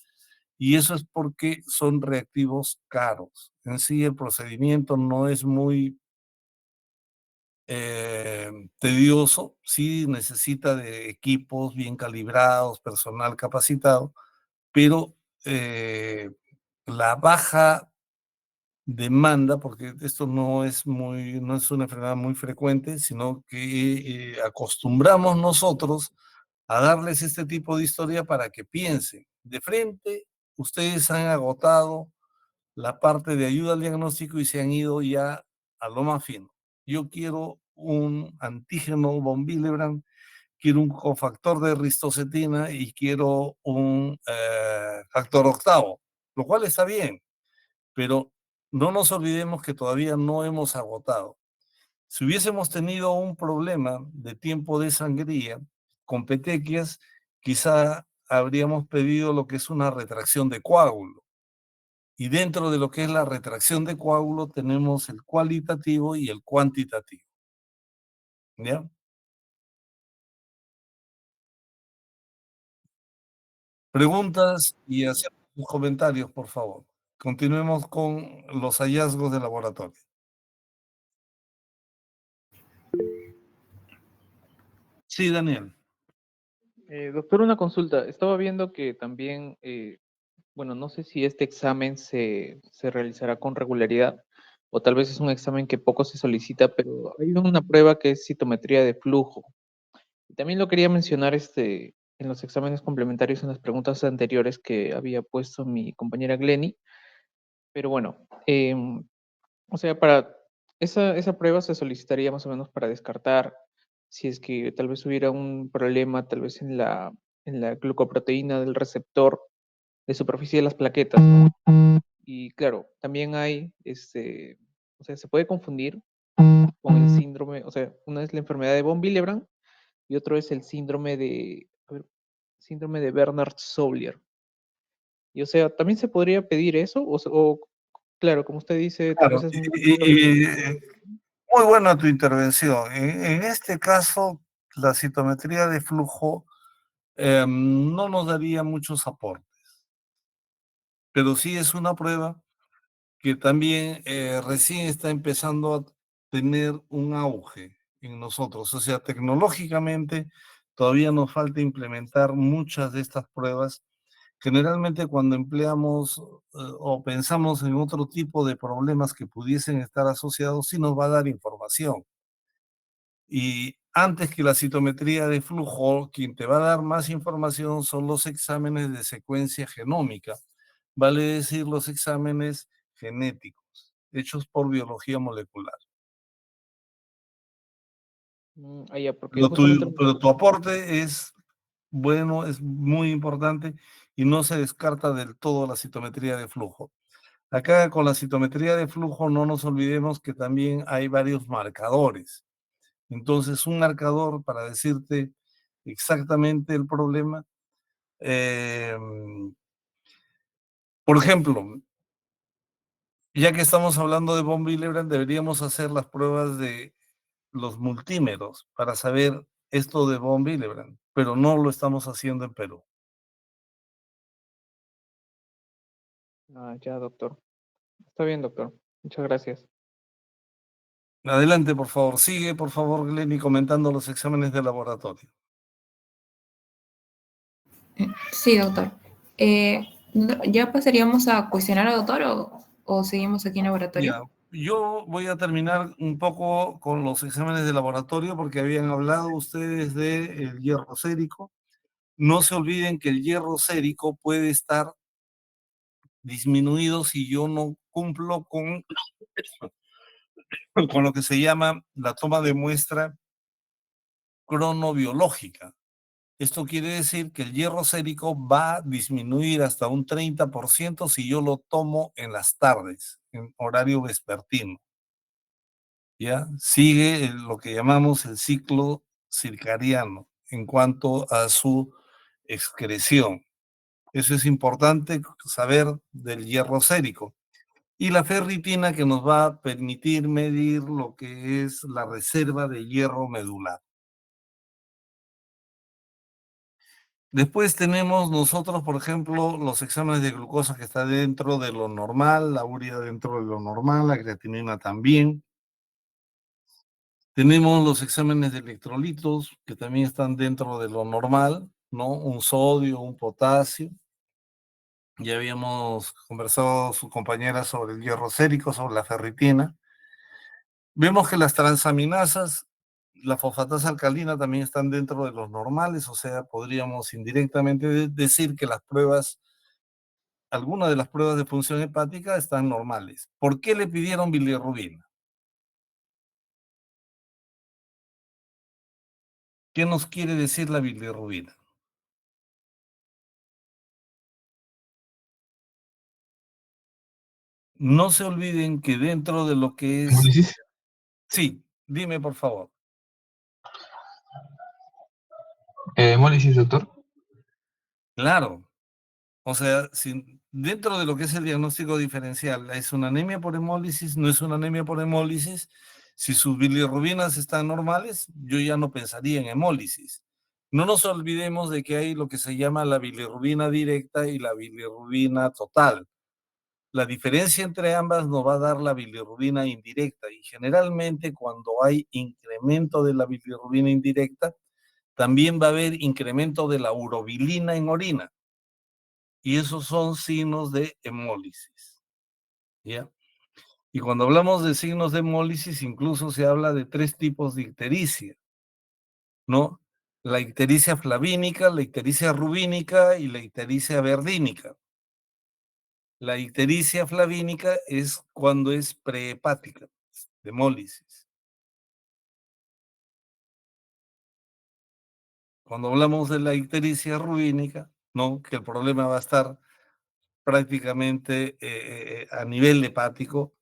y eso es porque son reactivos caros. En sí el procedimiento no es muy tedioso, sí necesita de equipos bien calibrados, personal capacitado, pero la baja demanda, porque esto no es no es una enfermedad muy frecuente, sino que acostumbramos nosotros a darles este tipo de historia para que piensen. De frente, ustedes han agotado la parte de ayuda al diagnóstico y se han ido ya a lo más fino. Yo quiero un antígeno von Willebrand, quiero un cofactor de ristocetina y quiero un factor octavo, lo cual está bien, pero no nos olvidemos que todavía no hemos agotado. Si hubiésemos tenido un problema de tiempo de sangría con petequias, quizá habríamos pedido lo que es una retracción de coágulo. Y dentro de lo que es la retracción de coágulo tenemos el cualitativo y el cuantitativo. ¿Ya? Preguntas y hacer sus comentarios, por favor. Continuemos con los hallazgos de laboratorio. Sí, Daniel. Doctor, una consulta. Estaba viendo que también, bueno, no sé si este examen se realizará con regularidad o tal vez es un examen que poco se solicita, pero hay una prueba que es citometría de flujo. Y también lo quería mencionar en los exámenes complementarios en las preguntas anteriores que había puesto mi compañera Glenny. Pero bueno, o sea, para esa prueba se solicitaría más o menos para descartar si es que tal vez hubiera un problema, tal vez en la glucoproteína del receptor de superficie de las plaquetas, ¿no? Y claro, también hay, o sea, se puede confundir con el síndrome, o sea, una es la enfermedad de von Willebrand y otro es el síndrome a ver, síndrome de Bernard-Soulier. Y o sea, ¿también se podría pedir eso? Claro, como usted dice, tal vez Claro, es un motivo de... muy buena tu intervención. En este caso, la citometría de flujo no nos daría muchos aportes, pero sí es una prueba que también recién está empezando a tener un auge en nosotros. O sea, tecnológicamente todavía nos falta implementar muchas de estas pruebas. Generalmente cuando empleamos o pensamos en otro tipo de problemas que pudiesen estar asociados, sí nos va a dar información. Y antes que la citometría de flujo, quien te va a dar más información son los exámenes de secuencia genómica, vale decir los exámenes genéticos, hechos por biología molecular. Ya, porque justamente... Pero tu aporte es bueno, es muy importante y no se descarta del todo la citometría de flujo. Acá con la citometría de flujo no nos olvidemos que también hay varios marcadores. Entonces, un marcador para decirte exactamente el problema, eh, por ejemplo, Ya que estamos hablando de von Willebrand, deberíamos hacer las pruebas de los multímeros para saber esto de von Willebrand, pero no lo estamos haciendo en Perú. Ah, ya, doctor. Está bien, doctor. Muchas gracias. Adelante, por favor. Sigue, por favor, Glenny, comentando los exámenes de laboratorio. Sí, doctor. ¿Ya pasaríamos a cuestionar al doctor o seguimos aquí en laboratorio? Ya, yo voy a terminar un poco con los exámenes de laboratorio porque habían hablado ustedes del hierro sérico. No se olviden que el hierro sérico puede estar disminuido si yo no cumplo con lo que se llama la toma de muestra cronobiológica. Esto quiere decir que el hierro sérico va a disminuir hasta un 30% si yo lo tomo en las tardes, en horario vespertino. ¿Ya? Sigue lo que llamamos el ciclo circadiano en cuanto a su excreción. Eso es importante saber del hierro sérico. Y la ferritina que nos va a permitir medir lo que es la reserva de hierro medular. Después tenemos nosotros, por ejemplo, los exámenes de glucosa que está dentro de lo normal, la urea dentro de lo normal, la creatinina también. Tenemos los exámenes de electrolitos que también están dentro de lo normal, ¿no? Un sodio, un potasio. Ya habíamos conversado su compañera sobre el hierro sérico, sobre la ferritina. Vemos que las transaminasas, la fosfatasa alcalina también están dentro de los normales, o sea, podríamos indirectamente decir que las pruebas, algunas de las pruebas de función hepática están normales. ¿Por qué le pidieron bilirrubina? ¿Qué nos quiere decir la bilirrubina? No se olviden que dentro de lo que es... ¿Hemólisis? Sí, dime por favor. ¿Hemólisis, doctor? Claro, o sea, si dentro de lo que es el diagnóstico diferencial, ¿es una anemia por hemólisis? ¿No es una anemia por hemólisis? Si sus bilirrubinas están normales, yo ya no pensaría en hemólisis. No nos olvidemos de que hay lo que se llama la bilirrubina directa y la bilirrubina total. La diferencia entre ambas nos va a dar la bilirrubina indirecta y generalmente cuando hay incremento de la bilirrubina indirecta, también va a haber incremento de la urobilina en orina. Y esos son signos de hemólisis. ¿Ya? Y cuando hablamos de signos de hemólisis, incluso se habla de 3 tipos de ictericia, ¿no? La ictericia flavínica, la ictericia rubínica y la ictericia verdínica. La ictericia flavínica es cuando es prehepática, de hemólisis. Cuando hablamos de la ictericia rubínica, ¿no? Que el problema va a estar prácticamente a nivel hepático,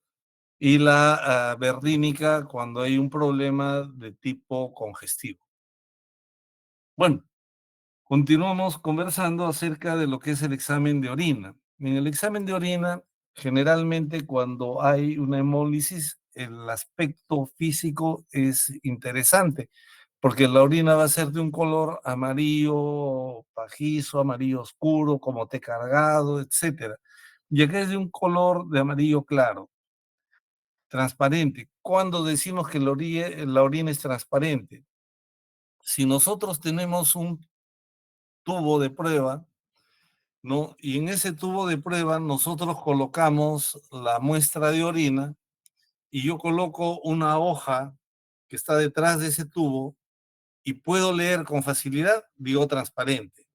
y la verdínica cuando hay un problema de tipo congestivo. Bueno, continuamos conversando acerca de lo que es el examen de orina. En el examen de orina, generalmente cuando hay una hemólisis, el aspecto físico es interesante, porque la orina va a ser de un color amarillo pajizo, amarillo oscuro, como té cargado, etcétera. Y acá es de un color de amarillo claro, transparente. ¿Cuándo decimos que la orina es transparente? Si nosotros tenemos un tubo de prueba, ¿no? Y en ese tubo de prueba nosotros colocamos la muestra de orina y yo coloco una hoja que está detrás de ese tubo y puedo leer con facilidad, digo transparente.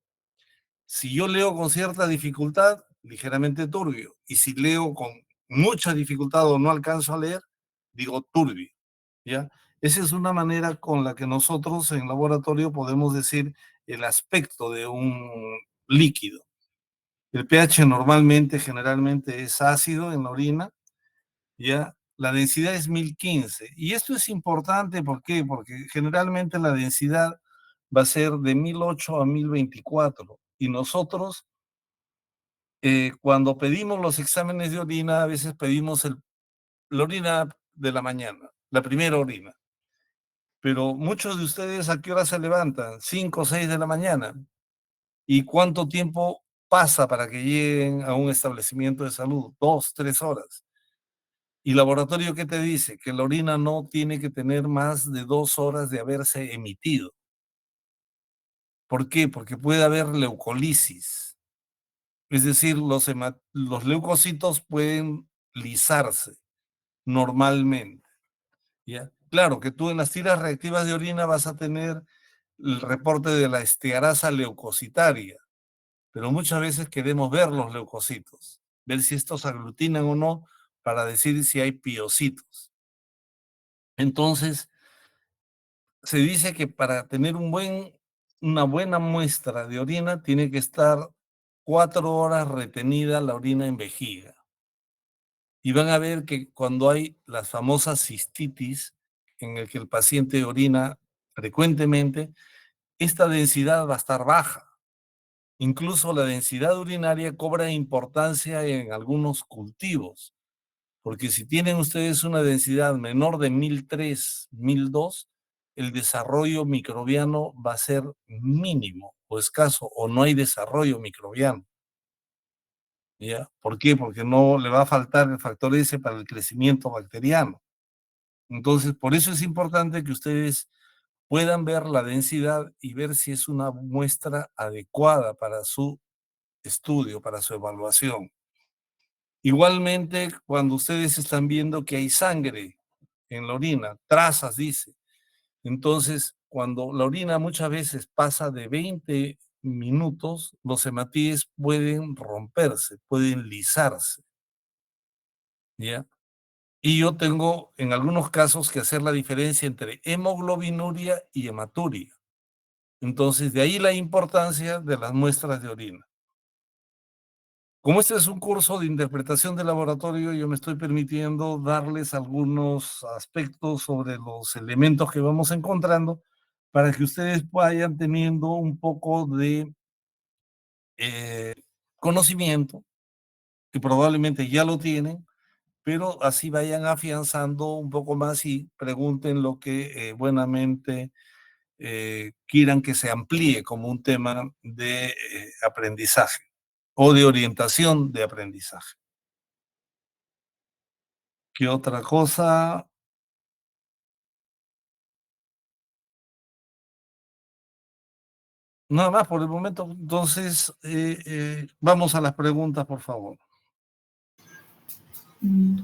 Si yo leo con cierta dificultad, ligeramente turbio. Y si leo con mucha dificultad o no alcanzo a leer, digo turbio. ¿Ya? Esa es una manera con la que nosotros en laboratorio podemos decir el aspecto de un líquido. El pH normalmente, generalmente es ácido en la orina, ¿ya? La densidad es 1015. Y esto es importante, ¿por qué? Porque generalmente la densidad va a ser de 1008 a 1024. Y nosotros Cuando pedimos los exámenes de orina, a veces pedimos la orina de la mañana, la primera orina. Pero muchos de ustedes, ¿a qué hora se levantan? 5 o 6 de la mañana. ¿Y cuánto tiempo pasa para que lleguen a un establecimiento de salud? 2, 3 horas. ¿Y laboratorio qué te dice? Que la orina no tiene que tener más de 2 horas de haberse emitido. ¿Por qué? Porque puede haber leucolisis. Es decir, los leucocitos pueden lisarse normalmente, ¿ya? Claro que tú en las tiras reactivas de orina vas a tener el reporte de la estearasa leucocitaria, pero muchas veces queremos ver los leucocitos, ver si estos aglutinan o no para decir si hay piocitos. Entonces, se dice que para tener una buena muestra de orina tiene que estar 4 horas retenida la orina en vejiga. Y van a ver que cuando hay las famosas cistitis, en el que el paciente orina frecuentemente, esta densidad va a estar baja. Incluso la densidad urinaria cobra importancia en algunos cultivos, porque si tienen ustedes una densidad menor de 1003, 1002, el desarrollo microbiano va a ser mínimo o escaso, o no hay desarrollo microbiano. ¿Ya? ¿Por qué? Porque no le va a faltar el factor S para el crecimiento bacteriano. Entonces, por eso es importante que ustedes puedan ver la densidad y ver si es una muestra adecuada para su estudio, para su evaluación. Igualmente, cuando ustedes están viendo que hay sangre en la orina, trazas, dice. Entonces, cuando la orina muchas veces pasa de 20 minutos, los hematíes pueden romperse, pueden lisarse, ¿ya? Y yo tengo en algunos casos que hacer la diferencia entre hemoglobinuria y hematuria. Entonces, de ahí la importancia de las muestras de orina. Como este es un curso de interpretación de laboratorio, yo me estoy permitiendo darles algunos aspectos sobre los elementos que vamos encontrando para que ustedes vayan teniendo un poco de conocimiento, que probablemente ya lo tienen, pero así vayan afianzando un poco más y pregunten lo que buenamente quieran que se amplíe como un tema de aprendizaje o de orientación de aprendizaje. ¿Qué otra cosa? Nada más por el momento. Entonces, vamos a las preguntas, por favor.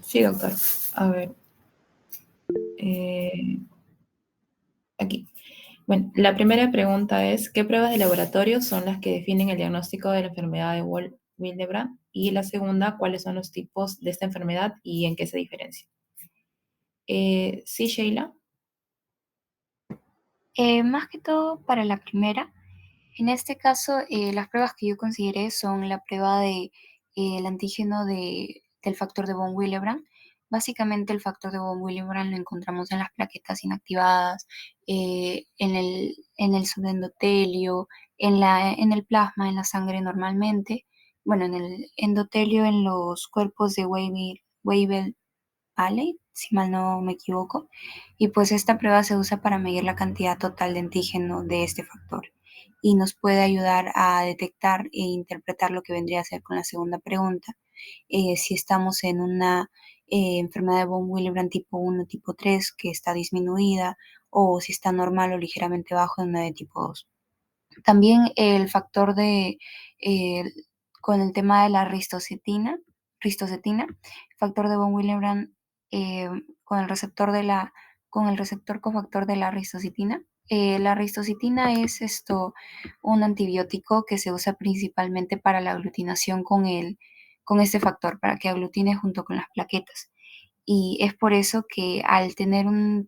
Sí, doctor. A ver. Aquí. Bueno, la primera pregunta es, ¿qué pruebas de laboratorio son las que definen el diagnóstico de la enfermedad de Willebrand? Y la segunda, ¿cuáles son los tipos de esta enfermedad y en qué se diferencia? Sí, Sheila. Más que todo para la primera, en este caso, las pruebas que yo consideré son la prueba de el antígeno del factor de von Willebrand. Básicamente el factor de von Willebrand lo encontramos en las plaquetas inactivadas, en el subendotelio, en el plasma, en la sangre normalmente, bueno, en el endotelio, en los cuerpos de Weibel-Paley, si mal no me equivoco, y pues esta prueba se usa para medir la cantidad total de antígeno de este factor y nos puede ayudar a detectar e interpretar lo que vendría a ser con la segunda pregunta, si estamos en una enfermedad de von Willebrand tipo 1, tipo 3, que está disminuida, o si está normal o ligeramente bajo en una de tipo 2. También el factor eh, con el tema de la ristocetina, factor de von Willebrand eh, con el receptor con el receptor cofactor de la ristocitina. La ristocitina es un antibiótico que se usa principalmente para la aglutinación con este factor, para que aglutine junto con las plaquetas. Y es por eso que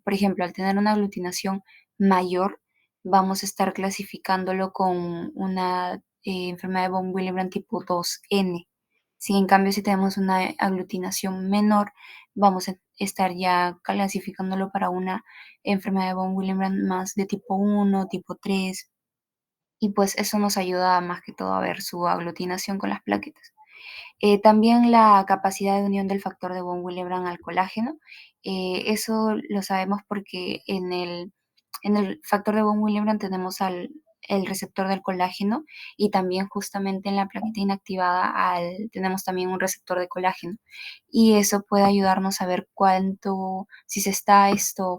por ejemplo, al tener una aglutinación mayor, vamos a estar clasificándolo con una enfermedad de von Willebrand tipo 2N. Si en cambio si tenemos una aglutinación menor, vamos a estar ya clasificándolo para una enfermedad de von Willebrand más de tipo 1, tipo 3, y pues eso nos ayuda más que todo a ver su aglutinación con las plaquetas. También la capacidad de unión del factor de von Willebrand al colágeno. Eso lo sabemos porque en el factor de von Willebrand tenemos el receptor del colágeno y también justamente en la plaqueta inactivada tenemos también un receptor de colágeno. Y eso puede ayudarnos a ver si se está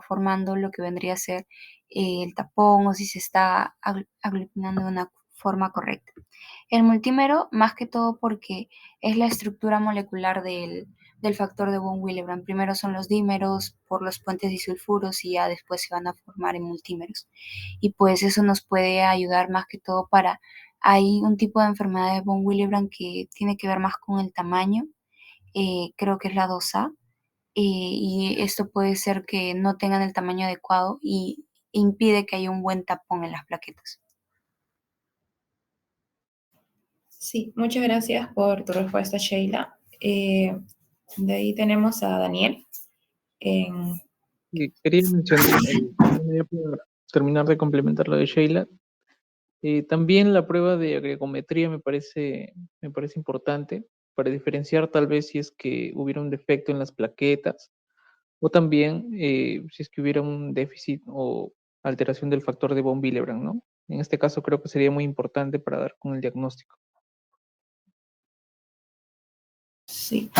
formando lo que vendría a ser el tapón o si se está aglutinando de una forma correcta. El multímero, más que todo porque es la estructura molecular del factor de von Willebrand. Primero son los dímeros por los puentes disulfuros y ya después se van a formar en multímeros. Y pues eso nos puede ayudar más que todo hay un tipo de enfermedad de von Willebrand que tiene que ver más con el tamaño, creo que es la 2A, y esto puede ser que no tengan el tamaño adecuado y impide que haya un buen tapón en las plaquetas. Sí, muchas gracias por tu respuesta, Sheila. De ahí tenemos a Daniel. Quería mencionar, ya para terminar de complementar lo de Sheila, también la prueba de agregometría me parece importante para diferenciar tal vez si es que hubiera un defecto en las plaquetas o también si es que hubiera un déficit o alteración del factor de von Willebrand, ¿no? En este caso creo que sería muy importante para dar con el diagnóstico. Sí,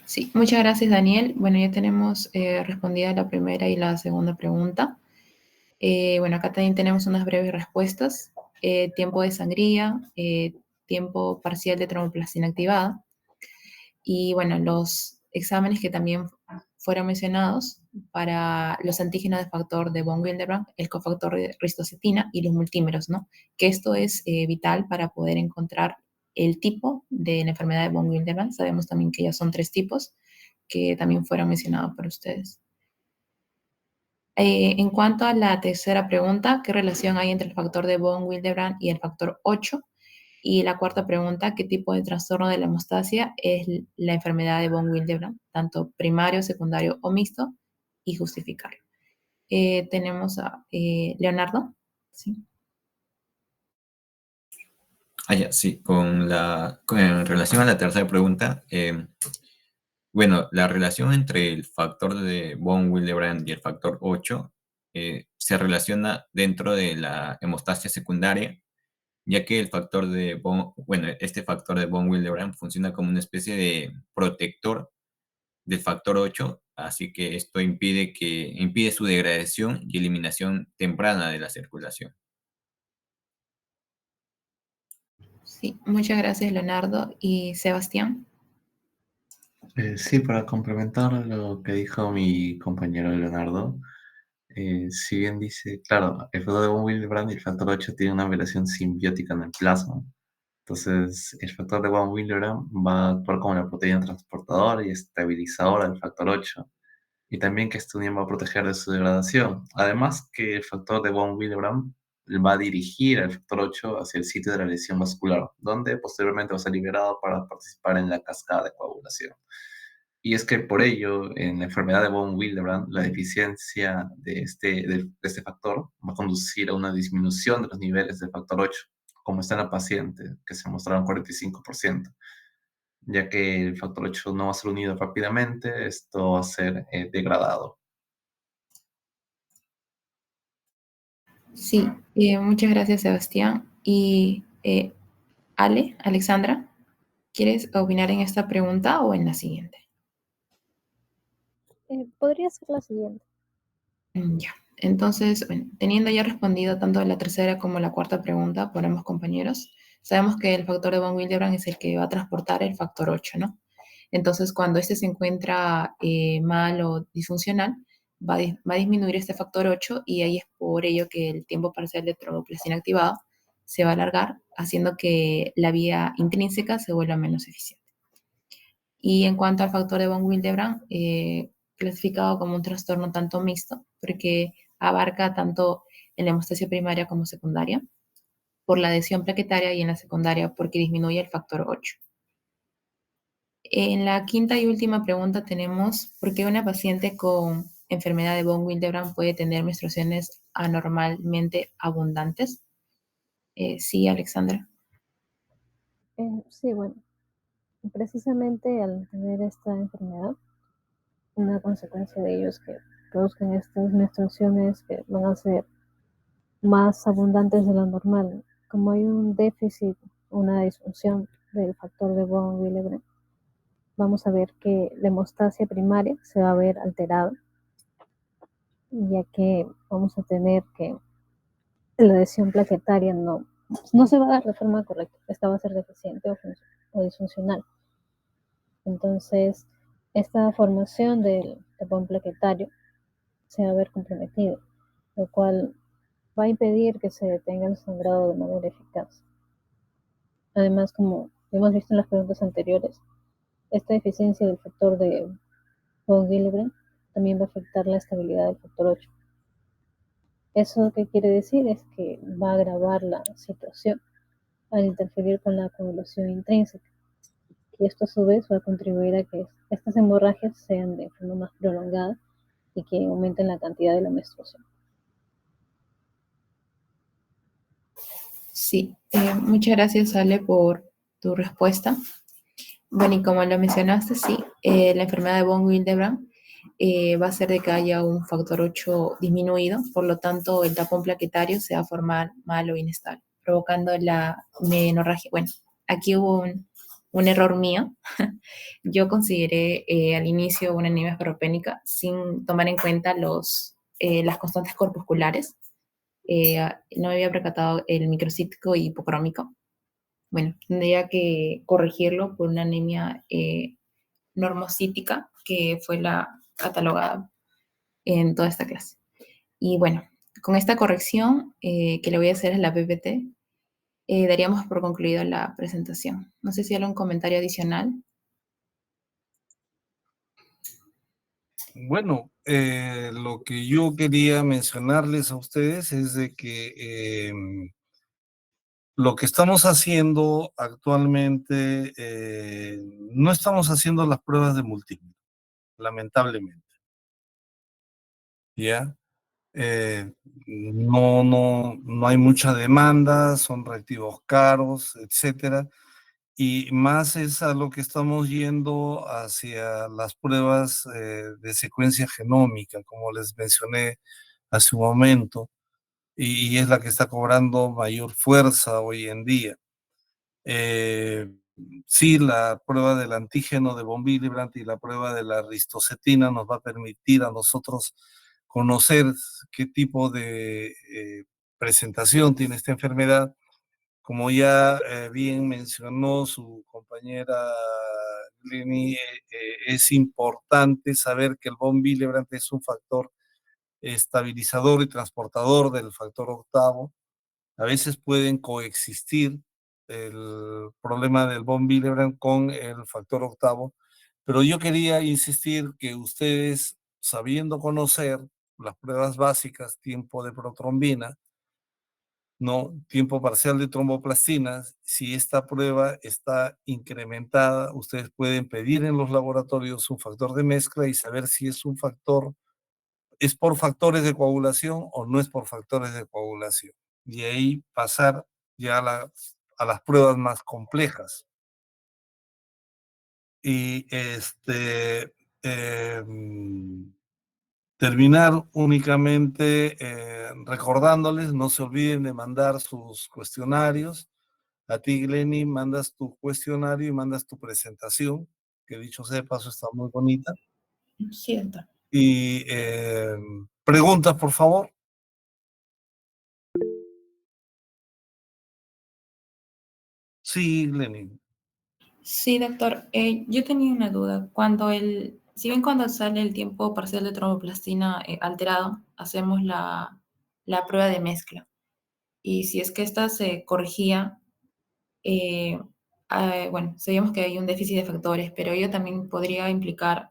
sí, muchas gracias, Daniel. Bueno, ya tenemos respondida la primera y la segunda pregunta. Bueno, acá también tenemos unas breves respuestas. Tiempo de sangría, tiempo parcial de tromboplastina inactivada. Y bueno, los exámenes que también fueron mencionados para los antígenos de factor de von Willebrand, el cofactor de ristocetina y los multímeros, ¿no? Que esto es vital para poder encontrar el tipo de la enfermedad de von Willebrand. Sabemos también que ya son 3 tipos que también fueron mencionados por ustedes. En cuanto a la tercera pregunta, ¿qué relación hay entre el factor de von Willebrand y el factor 8? Y la cuarta pregunta, ¿qué tipo de trastorno de la hemostasia es la enfermedad de von Willebrand? Tanto primario, secundario o mixto, y justificarlo. Tenemos a Leonardo. ¿Sí? Ya, sí, en relación a la tercera pregunta, bueno, la relación entre el factor de von Willebrand y el factor 8 se relaciona dentro de la hemostasia secundaria, ya que este factor de von Willebrand funciona como una especie de protector del factor 8, así que esto impide su degradación y eliminación temprana de la circulación. Sí, muchas gracias, Leonardo. ¿Y Sebastián? Sí, para complementar lo que dijo mi compañero Leonardo, si bien dice, claro, el factor de von Willebrand y el factor 8 tienen una relación simbiótica en el plasma. Entonces, el factor de von Willebrand va a actuar como la proteína transportadora y estabilizadora del factor 8, y también que esta unión va a proteger de su degradación. Además, que el factor de von Willebrand va a dirigir al factor 8 hacia el sitio de la lesión vascular, donde posteriormente va a ser liberado para participar en la cascada de coagulación. Y es que por ello, en la enfermedad de von Willebrand, la deficiencia de este factor va a conducir a una disminución de los niveles del factor 8, como está en la paciente, que se mostraron 45%, ya que el factor 8 no va a ser unido rápidamente, esto va a ser degradado. Sí, muchas gracias, Sebastián. Y Alexandra, ¿quieres opinar en esta pregunta o en la siguiente? Podría ser la siguiente. Ya, entonces, bueno, teniendo ya respondido tanto la tercera como la cuarta pregunta por ambos compañeros, sabemos que el factor de von Willebrand es el que va a transportar el factor 8, ¿no? Entonces, cuando este se encuentra mal o disfuncional, va a disminuir este factor 8 y ahí es por ello que el tiempo parcial de tromboplastina activado se va a alargar, haciendo que la vía intrínseca se vuelva menos eficiente. Y en cuanto al factor de von Willebrand, clasificado como un trastorno tanto mixto, porque abarca tanto en la hemostasia primaria como secundaria, por la adhesión plaquetaria y en la secundaria porque disminuye el factor 8. En la quinta y última pregunta tenemos, ¿por qué una paciente con enfermedad de von Willebrand puede tener menstruaciones anormalmente abundantes? Sí, Alexandra. Sí, bueno. Y precisamente al tener esta enfermedad, una consecuencia de ello es que produzcan estas menstruaciones que van a ser más abundantes de lo normal. Como hay un déficit, una disfunción del factor de von Willebrand, vamos a ver que la hemostasia primaria se va a ver alterada, ya que vamos a tener que la adhesión plaquetaria no se va a dar de forma correcta, esta va a ser deficiente o disfuncional. Entonces, esta formación del tapón plaquetario se va a ver comprometida, lo cual va a impedir que se detenga el sangrado de manera eficaz. Además, como hemos visto en las preguntas anteriores, esta deficiencia del factor de von Willebrand también va a afectar la estabilidad del factor 8. ¿Eso qué quiere decir? Es que va a agravar la situación al interferir con la coagulación intrínseca. Y esto a su vez va a contribuir a que estas hemorragias sean de forma más prolongada y que aumenten la cantidad de la menstruación. Sí, muchas gracias, Ale, por tu respuesta. Bueno, y como lo mencionaste, sí, la enfermedad de von Willebrand va a hacer de que haya un factor 8 disminuido, por lo tanto el tapón plaquetario se va a formar mal o inestable, provocando la menorragia. Bueno, aquí hubo un error mío. Yo consideré al inicio una anemia ferropénica sin tomar en cuenta las constantes corpusculares. No me había percatado el microcítico y hipocrómico. Bueno, tendría que corregirlo por una anemia normocítica, que fue la catalogada en toda esta clase. Y bueno, con esta corrección que le voy a hacer a la PPT, daríamos por concluido la presentación. No sé si hay algún comentario adicional. Bueno, lo que yo quería mencionarles a ustedes es de que lo que estamos haciendo actualmente, no estamos haciendo las pruebas de multímetro, lamentablemente. ¿Ya? No hay mucha demanda, son reactivos caros, etcétera. Y más es a lo que estamos yendo hacia las pruebas de secuencia genómica, como les mencioné hace un momento, y es la que está cobrando mayor fuerza hoy en día. Sí, la prueba del antígeno de von Willebrand y la prueba de la ristocetina nos va a permitir a nosotros conocer qué tipo de presentación tiene esta enfermedad. Como ya bien mencionó su compañera Leni, es importante saber que el von Willebrand es un factor estabilizador y transportador del factor octavo. A veces pueden coexistir el problema del von Willebrand con el factor octavo, pero yo quería insistir que ustedes, sabiendo conocer las pruebas básicas, tiempo de protrombina, ¿no? Tiempo parcial de tromboplastinas, si esta prueba está incrementada, ustedes pueden pedir en los laboratorios un factor de mezcla y saber si es un factor, es por factores de coagulación o no es por factores de coagulación. Y ahí pasar ya a las pruebas más complejas. Y terminar únicamente recordándoles, no se olviden de mandar sus cuestionarios. A ti, Glenny, mandas tu cuestionario y mandas tu presentación, que dicho sea de paso está muy bonita. Cierto. Y preguntas, por favor. Sí, Glenny. Sí, doctor. Yo tenía una duda. Si bien cuando sale el tiempo parcial de tromboplastina alterado, hacemos la prueba de mezcla. Y si es que esta se corregía, bueno, sabíamos que hay un déficit de factores, pero ello también podría implicar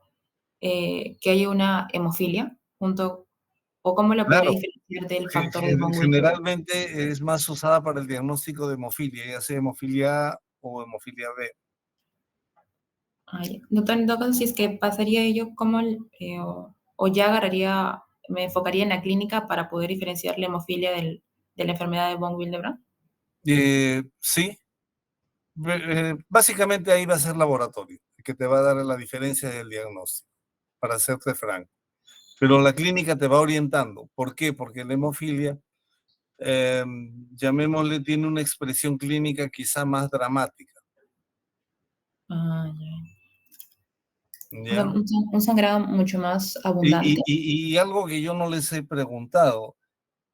que haya una hemofilia junto, o cómo lo podría Claro, diferenciar del factor de von Willebrand. generalmente es más usada para el diagnóstico de hemofilia, ya sea hemofilia A o hemofilia B. Doctor, en todo caso, si es que pasaría ello, ¿cómo, o ya me enfocaría en la clínica para poder diferenciar la hemofilia de la enfermedad de von Willebrand? Sí, Básicamente ahí va a ser laboratorio, que te va a dar la diferencia del diagnóstico, para serte franco. Pero la clínica te va orientando. ¿Por qué? Porque la hemofilia, llamémosle, tiene una expresión clínica quizá más dramática. Ah, ya. ¿Ya? Un sangrado mucho más abundante. Y algo que yo no les he preguntado,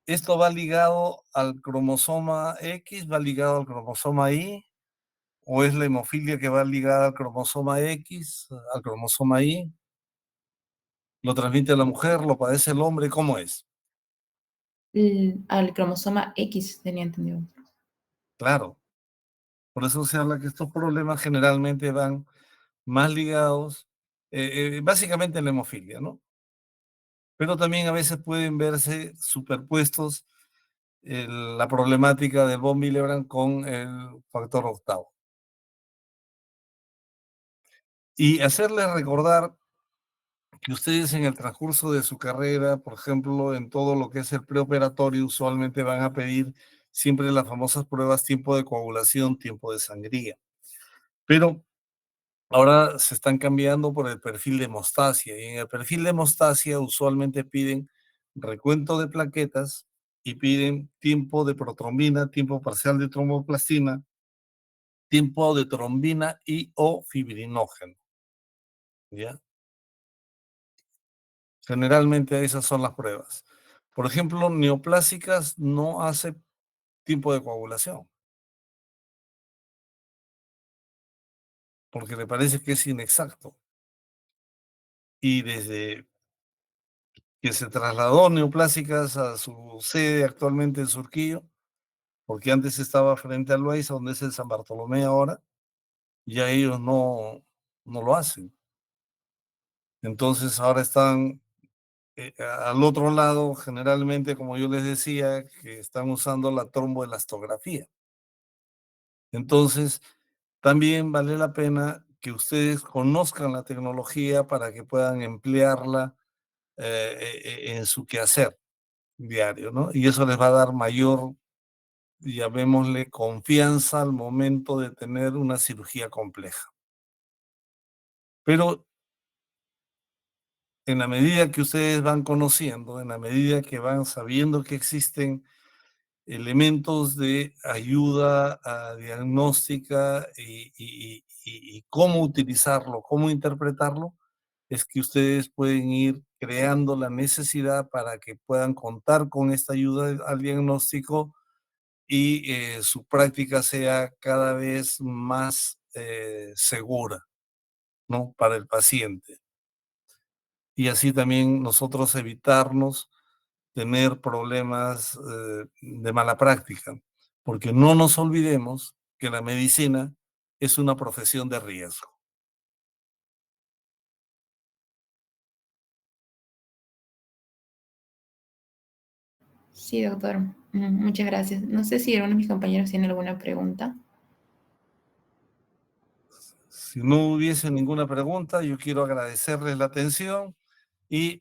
¿esto va ligado al cromosoma X, va ligado al cromosoma Y? ¿O es la hemofilia que va ligada al cromosoma X, al cromosoma Y? ¿Lo transmite la mujer? ¿Lo padece el hombre? ¿Cómo es? Al cromosoma X, tenía entendido. Claro. Por eso se habla que estos problemas generalmente van más ligados, básicamente en la hemofilia, ¿no? Pero también a veces pueden verse superpuestos la problemática del von Willebrand con el factor octavo. Y hacerles recordar que ustedes en el transcurso de su carrera, por ejemplo, en todo lo que es el preoperatorio, usualmente van a pedir siempre las famosas pruebas tiempo de coagulación, tiempo de sangría. Pero ahora se están cambiando por el perfil de hemostasia, y en el perfil de hemostasia usualmente piden recuento de plaquetas y piden tiempo de protrombina, tiempo parcial de tromboplastina, tiempo de trombina y o fibrinógeno, ¿ya? Generalmente esas son las pruebas. Por ejemplo, neoplásicas no hace tiempo de coagulación, porque le parece que es inexacto. Y desde que se trasladó neoplásicas a su sede actualmente en Surquillo, porque antes estaba frente al Loaiza, donde es el San Bartolomé ahora, ya ellos no lo hacen. Entonces ahora están al otro lado, generalmente, como yo les decía, que están usando la tromboelastografía. Entonces, también vale la pena que ustedes conozcan la tecnología para que puedan emplearla en su quehacer diario, ¿no? Y eso les va a dar mayor, llamémosle, confianza al momento de tener una cirugía compleja. Pero en la medida que ustedes van conociendo, en la medida que van sabiendo que existen elementos de ayuda diagnóstica y cómo utilizarlo, cómo interpretarlo, es que ustedes pueden ir creando la necesidad para que puedan contar con esta ayuda al diagnóstico y su práctica sea cada vez más segura, ¿no? Para el paciente. Y así también nosotros evitarnos tener problemas de mala práctica, porque no nos olvidemos que la medicina es una profesión de riesgo. Sí, doctor. Muchas gracias. No sé si alguno de mis compañeros tiene alguna pregunta. Si no hubiese ninguna pregunta, yo quiero agradecerles la atención y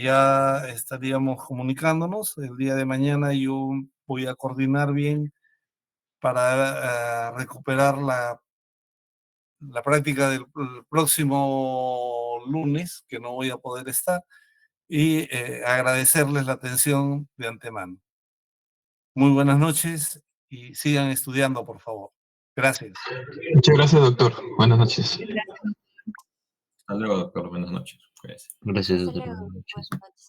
ya estaríamos comunicándonos. El día de mañana yo voy a coordinar bien para recuperar la práctica del próximo lunes, que no voy a poder estar, y agradecerles la atención de antemano. Muy buenas noches y sigan estudiando, por favor. Gracias. Muchas gracias, doctor. Buenas noches. Hasta luego, doctor. Buenas noches. Cuídese. Gracias, Hasta doctor. luego. Buenas noches. Buenas noches.